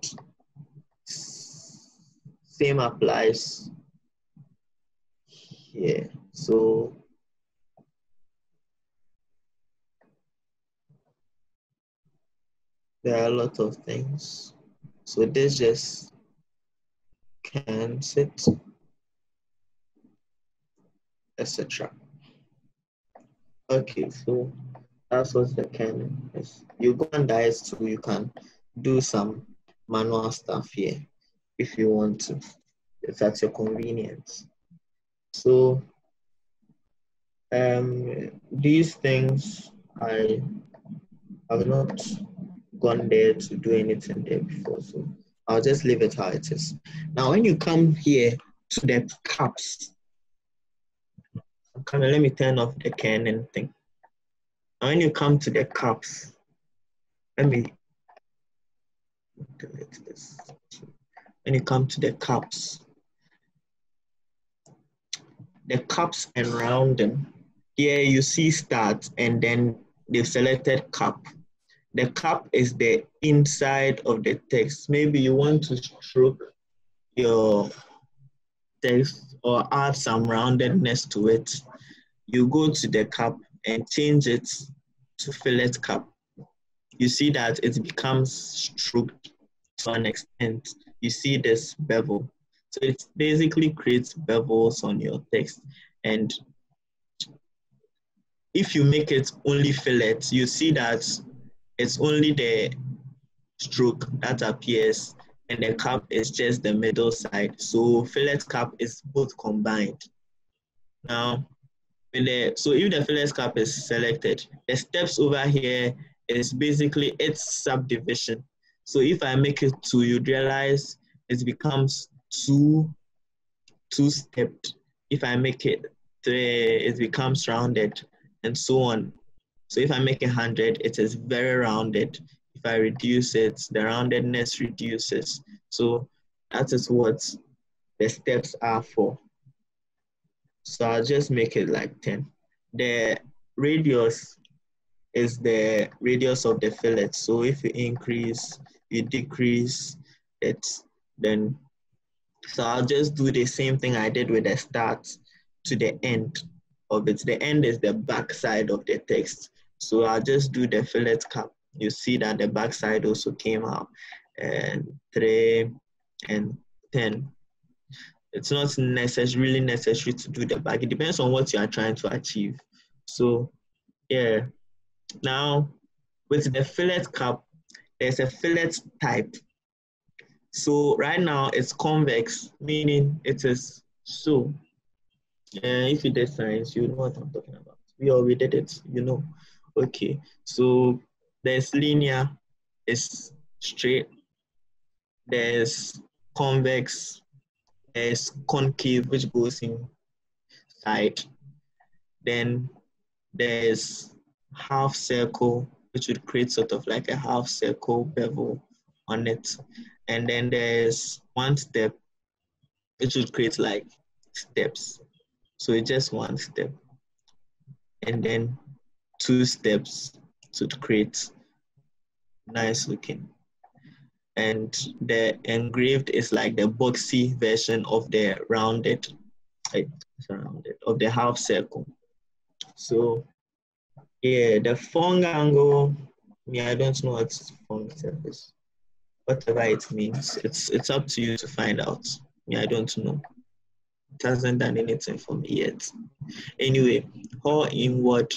same applies here. So there are a lot of things. So this just can sit, etc. Okay, so that's what the canon is. You go on dice too, you can do some manual stuff here if you want to, if that's your convenience. So these things, I have not gone there to do anything there before, so I'll just leave it how it is. Now, when you come here to the caps, let me turn off the canon thing. Now, when you come to the caps, let me delete this. When you come to the caps and rounding, here you see start and then they've selected cap. The cap is the inside of the text. Maybe you want to stroke your text or add some roundedness to it, you go to the cap and change it to fillet cap. You see that it becomes stroked to an extent. You see this bevel. So it basically creates bevels on your text. And if you make it only fillet, you see that it's only the stroke that appears and the cap is just the middle side. So fillet cap is both combined. Now, so if the fillet cap is selected, the steps over here is basically its subdivision. So if I make it 2, you'd realize it becomes two-stepped. If I make it 3, it becomes rounded, and so on. So if I make it 100, it is very rounded. If I reduce it, the roundedness reduces. So that is what the steps are for. So I'll just make it like 10. The radius is the radius of the fillet. So if you increase, you decrease it, then, so I'll just do the same thing I did with the start to the end of it. The end is the back side of the text. So I'll just do the fillet cap. You see that the back side also came out, and 3 and 10. It's not really necessary to do the back. It depends on what you are trying to achieve. So yeah, now with the fillet cap, there's a fillet type. So right now it's convex, meaning it is so. If you did science, you know what I'm talking about. We already did it, you know. Okay, so there's linear, it's straight. There's convex, there's concave, which goes inside. Then there's half circle, which would create sort of like a half circle bevel on it. And then there's one step, which would create like steps. So it's just one step. And then 2 steps to create nice looking. And the engraved is like the boxy version of the rounded, of the half circle. So yeah, the fung angle, I don't know what fung is. Whatever it means, it's up to you to find out. I don't know. It hasn't done anything for me yet. Anyway, haul inward,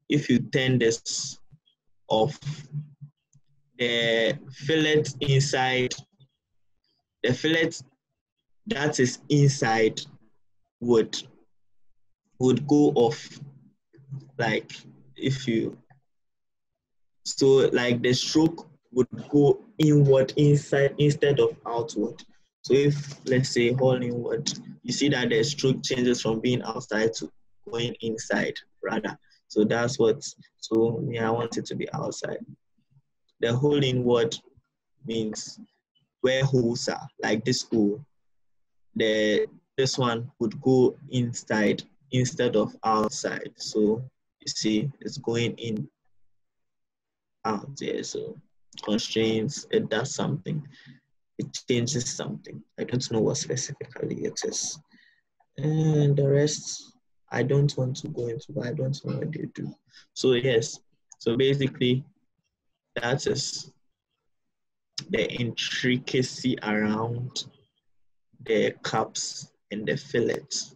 if you turn this off, the fillet inside, the fillet that is inside would go off, like if you, so like the stroke would go inward inside instead of outward. So if, let's say, haul inward, you see that the stroke changes from being outside to going inside rather. So that's what, so I want it to be outside. The haul inward means where holes are, like this hole, this one would go inside instead of outside. So you see it's going in out there. So constraints, it does something. It changes something. I don't know what specifically it is. And the rest, I don't want to go into, but I don't know what they do. So yes, so basically that is the intricacy around the caps and the fillets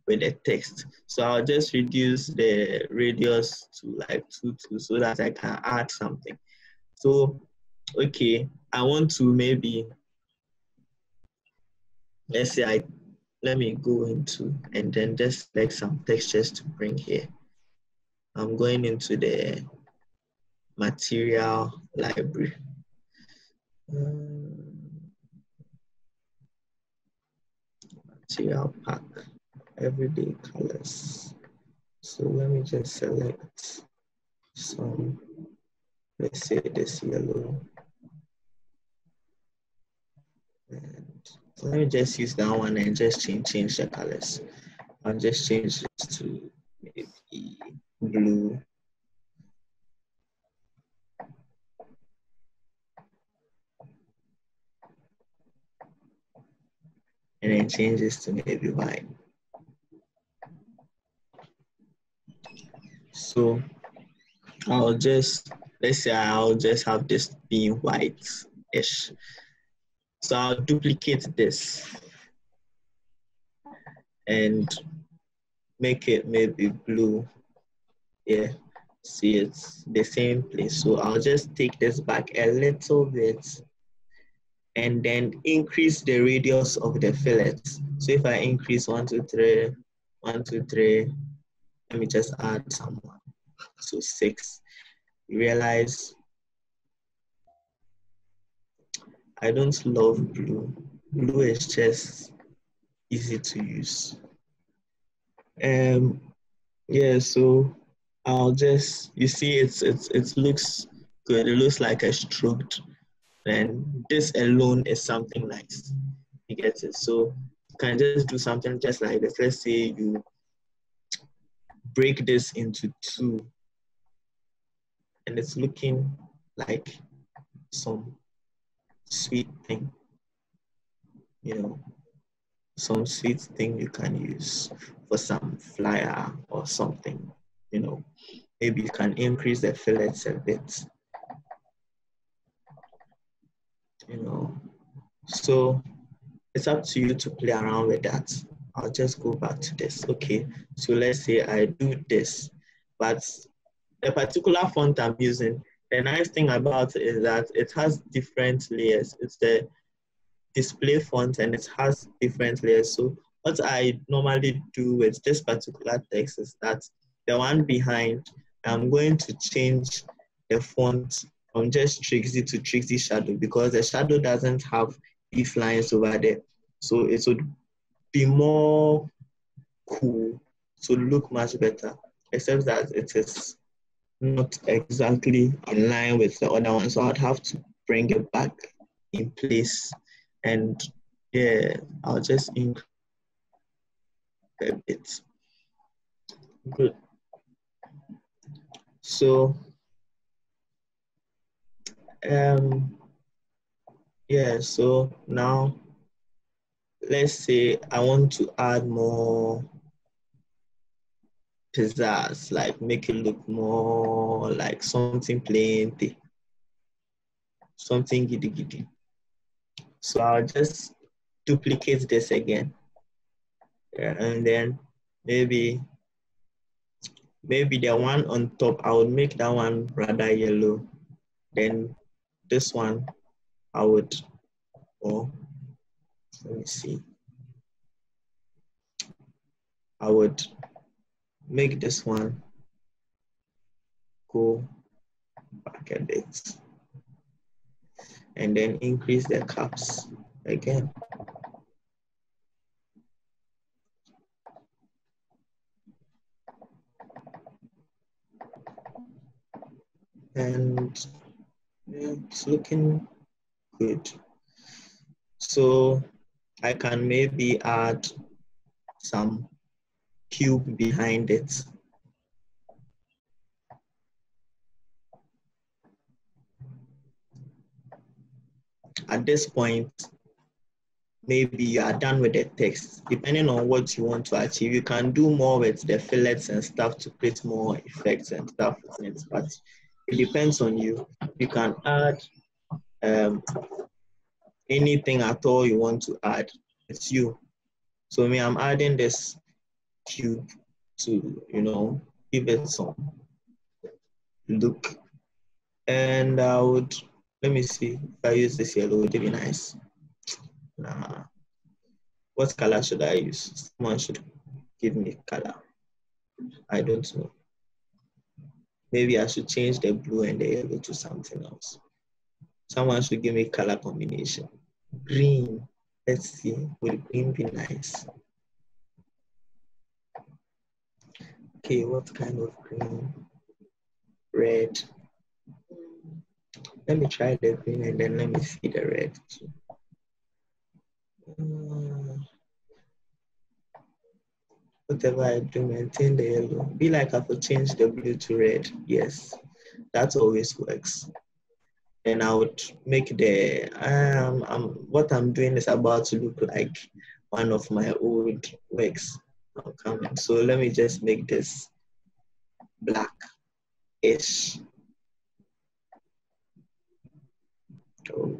with the text. So I'll just reduce the radius to like 2 so that I can add something. So, okay, I want to maybe, let's say let me go into, and then just select some textures to bring here. I'm going into the material library. Material pack, everyday colors. So let me just select some, let's say this yellow. And so let me just use that one and just change the colors. I'll just change this to maybe blue. And and then change this to maybe white. So let's say I'll just have this being white-ish. So I'll duplicate this and make it maybe blue. Yeah, see, it's the same place. So I'll just take this back a little bit and then increase the radius of the fillets. So if I increase 1, 2, 3, 1, 2, 3, let me just add someone. So 6. You realize I don't love blue. Blue is just easy to use. Yeah, so I'll just, you see, it looks good. It looks like a stroked. And this alone is something nice. You get it? So you can just do something just like this. Let's say you break this into 2, and it's looking like some sweet thing, you know, some sweet thing you can use for some flyer or something, you know. Maybe you can increase the fillets a bit, you know. So it's up to you to play around with that. I'll just go back to this. Okay, so let's say I do this, but the particular font I'm using, the nice thing about it is that it has different layers. It's the display font and it has different layers. So what I normally do with this particular text is that the one behind, I'm going to change the font from just Trixie to Trixie Shadow because the shadow doesn't have these lines over there. So it would be more cool, to look much better, except that it is not exactly in line with the other one. So I'd have to bring it back in place. And yeah, I'll just increase a bit. Good. So yeah, so now let's say I want to add more pizzazz, like make it look more like something plain, something giddy giddy. So I'll just duplicate this again. Yeah, and then maybe the one on top, I would make that one rather yellow. Then this one, I would, let me see. I would make this one go back a bit. And then increase the caps again. And yeah, it's looking good. So I can maybe add some cube behind it. At this point, maybe you are done with the text. Depending on what you want to achieve, you can do more with the fillets and stuff to create more effects and stuff in it, but it depends on you. You can add anything at all you want to add. It's you. So me, I'm adding this cube to, you know, give it some look. And I would, let me see, if I use this yellow, would it be nice? Nah. What color should I use? Someone should give me color. I don't know. Maybe I should change the blue and the yellow to something else. Someone should give me color combination. Green. Let's see. Will green be nice? Okay, what kind of green? Red. Let me try the green and then let me see the red too. Whatever I do, maintain the yellow. Be like I could change the blue to red. Yes, that always works. And I would make the, what I'm doing is about to look like one of my old works now coming. So let me just make this black-ish. Oh.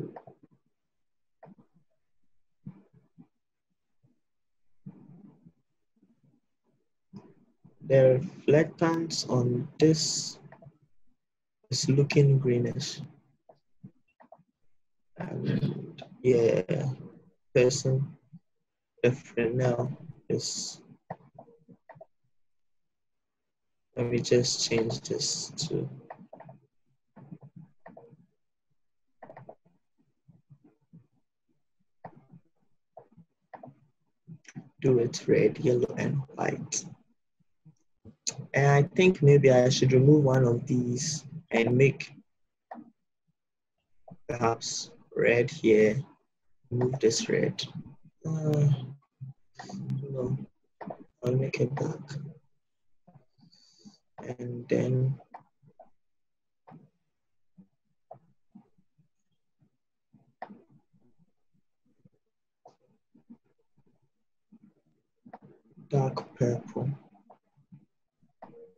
The reflectance on this is looking greenish. And yeah, person, the Fresnel is, let me just change this to do it red, yellow, and white. And I think maybe I should remove one of these and make perhaps red here. Remove this red. No, I'll make it black. And then dark purple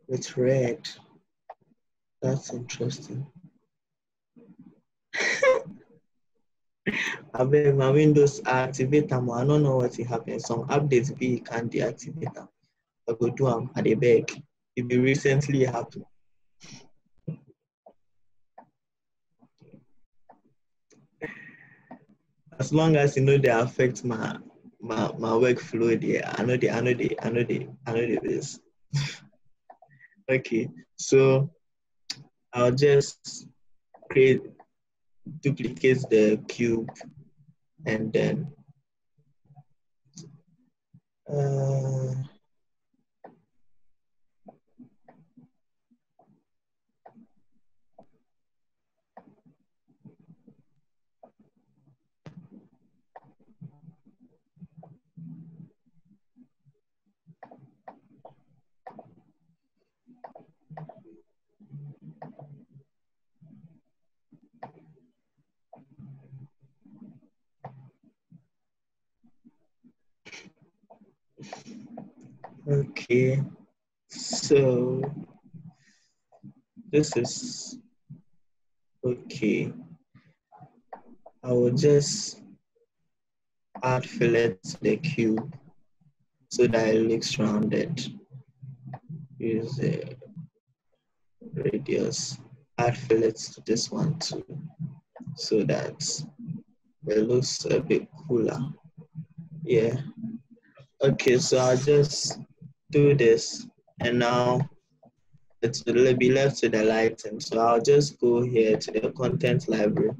with red. That's interesting. I bet my Windows activate them. I don't know what happens. Some updates be can deactivate them. I go do them at the beg. It be recently happened. As long as you know they affect my workflow there, I know this. Okay, so I'll just duplicate the cube and then okay, so this is okay. I will just add fillet to the cube so that it looks rounded. Use a radius, add fillets to this one too, so that it looks a bit cooler. Yeah. Okay, so I'll just do this, and now it will be left to the lighting. So I'll just go here to the content library,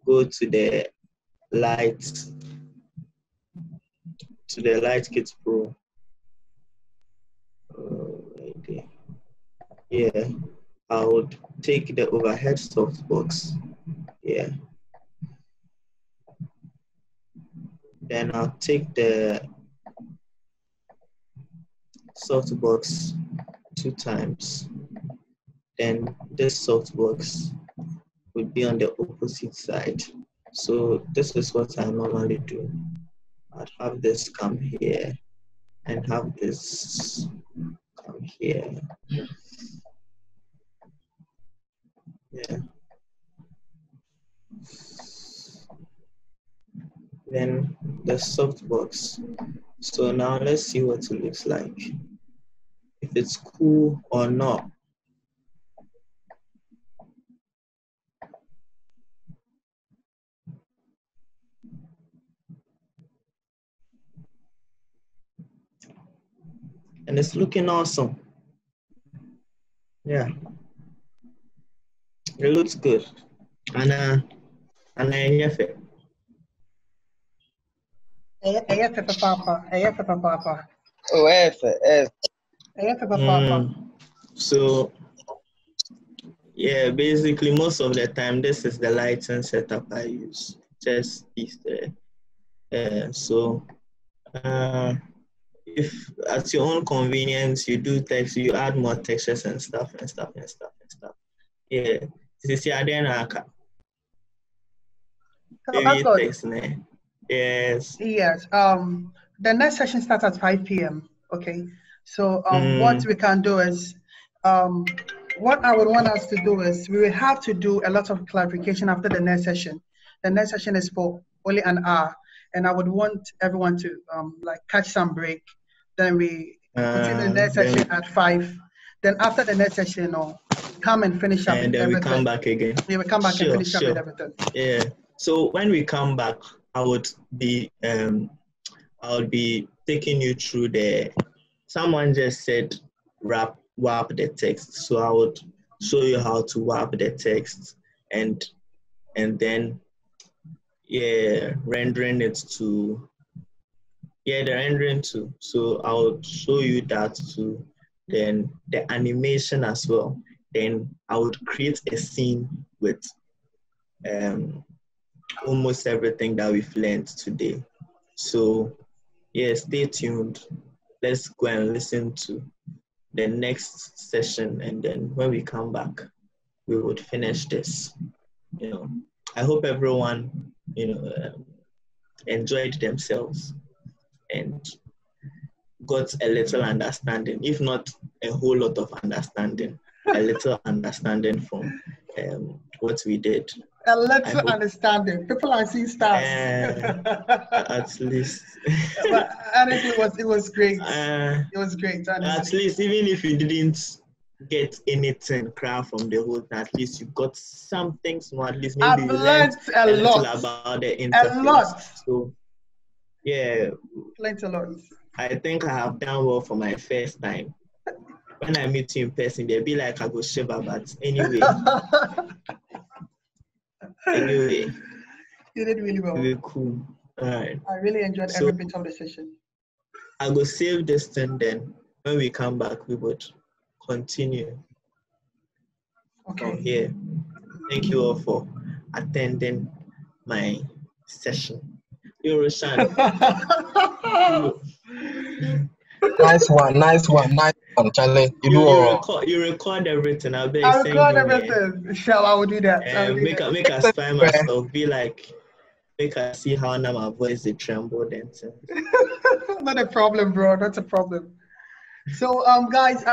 go to the light kit pro. Right there. Yeah, I would take the overhead softbox. Yeah. Then I'll take the softbox 2 times. Then this softbox would be on the opposite side. So this is what I normally do. I'd have this come here and have this come here. Yeah. Then the softbox. So now let's see what it looks like. If it's cool or not. And it's looking awesome. Yeah. It looks good. And I have it. So yeah, basically most of the time this is the lighting setup I use. Just these there. So if at your own convenience you do text, you add more textures and stuff. Yeah. This is maybe text. Yes. Yes. the next session starts at 5 p.m. Okay. So what we can do is, what I would want us to do is, we will have to do a lot of clarification after the next session. The next session is for only an hour, and I would want everyone to like catch some break. Then we continue the next session at 5. Then after the next session, come and finish up and then everything. we come back again. Yeah, we come back and finish up with everything. Yeah. So when we come back, I would be taking you through someone just said warp the text. So I would show you how to warp the text and then rendering it to the rendering too. So I would show you that too. Then the animation as well. Then I would create a scene with almost everything that we've learned today. So stay tuned. Let's go and listen to the next session, and then when we come back, we would finish this. I hope everyone enjoyed themselves and got a little understanding, if not a whole lot of understanding, a little understanding from what we did. A little understanding. People are seeing stars. At least. But honestly, it was great. It was great. Honestly. At least, even if you didn't get anything from the whole thing, at least you got something small. At least maybe you learned a lot about the interface. A lot. So, learned a lot. I think I have done well for my first time. When I meet you in person, they'll be like, I go shiver, but anyway. Anyway, you did really well. Really cool. All right. I really enjoyed every bit of the session. I will save this thing, then when we come back, we would continue. Okay. Here. Thank you all for attending my session. You're Roshan. Nice one, Charlie. You record everything. I record everything. Sure, I will do that. Make us find myself. Be like, make us see how now my voice is trembled and Not a problem, bro. Not a problem. So, guys.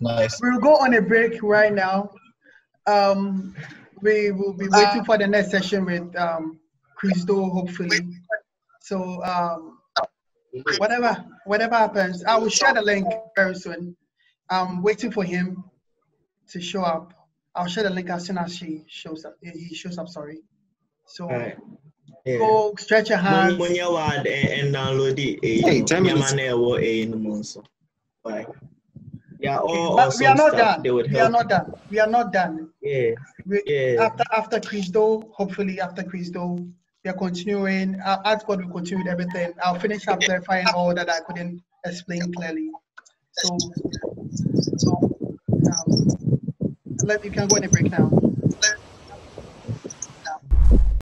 Nice. We'll go on a break right now. We will be waiting for the next session with Christo, hopefully. So, whatever happens, I will share the link very soon. I'm waiting for him to show up. I'll share the link as soon as he shows up. Sorry. So go stretch your hands. And download it. Hey, 10 minutes. Bye. But we are not done. We are not done. Yeah. After Christo, hopefully after Christo, we are continuing. DatArtGod will continue with everything. I'll finish up clarifying all that I couldn't explain clearly. So you can go on a break now.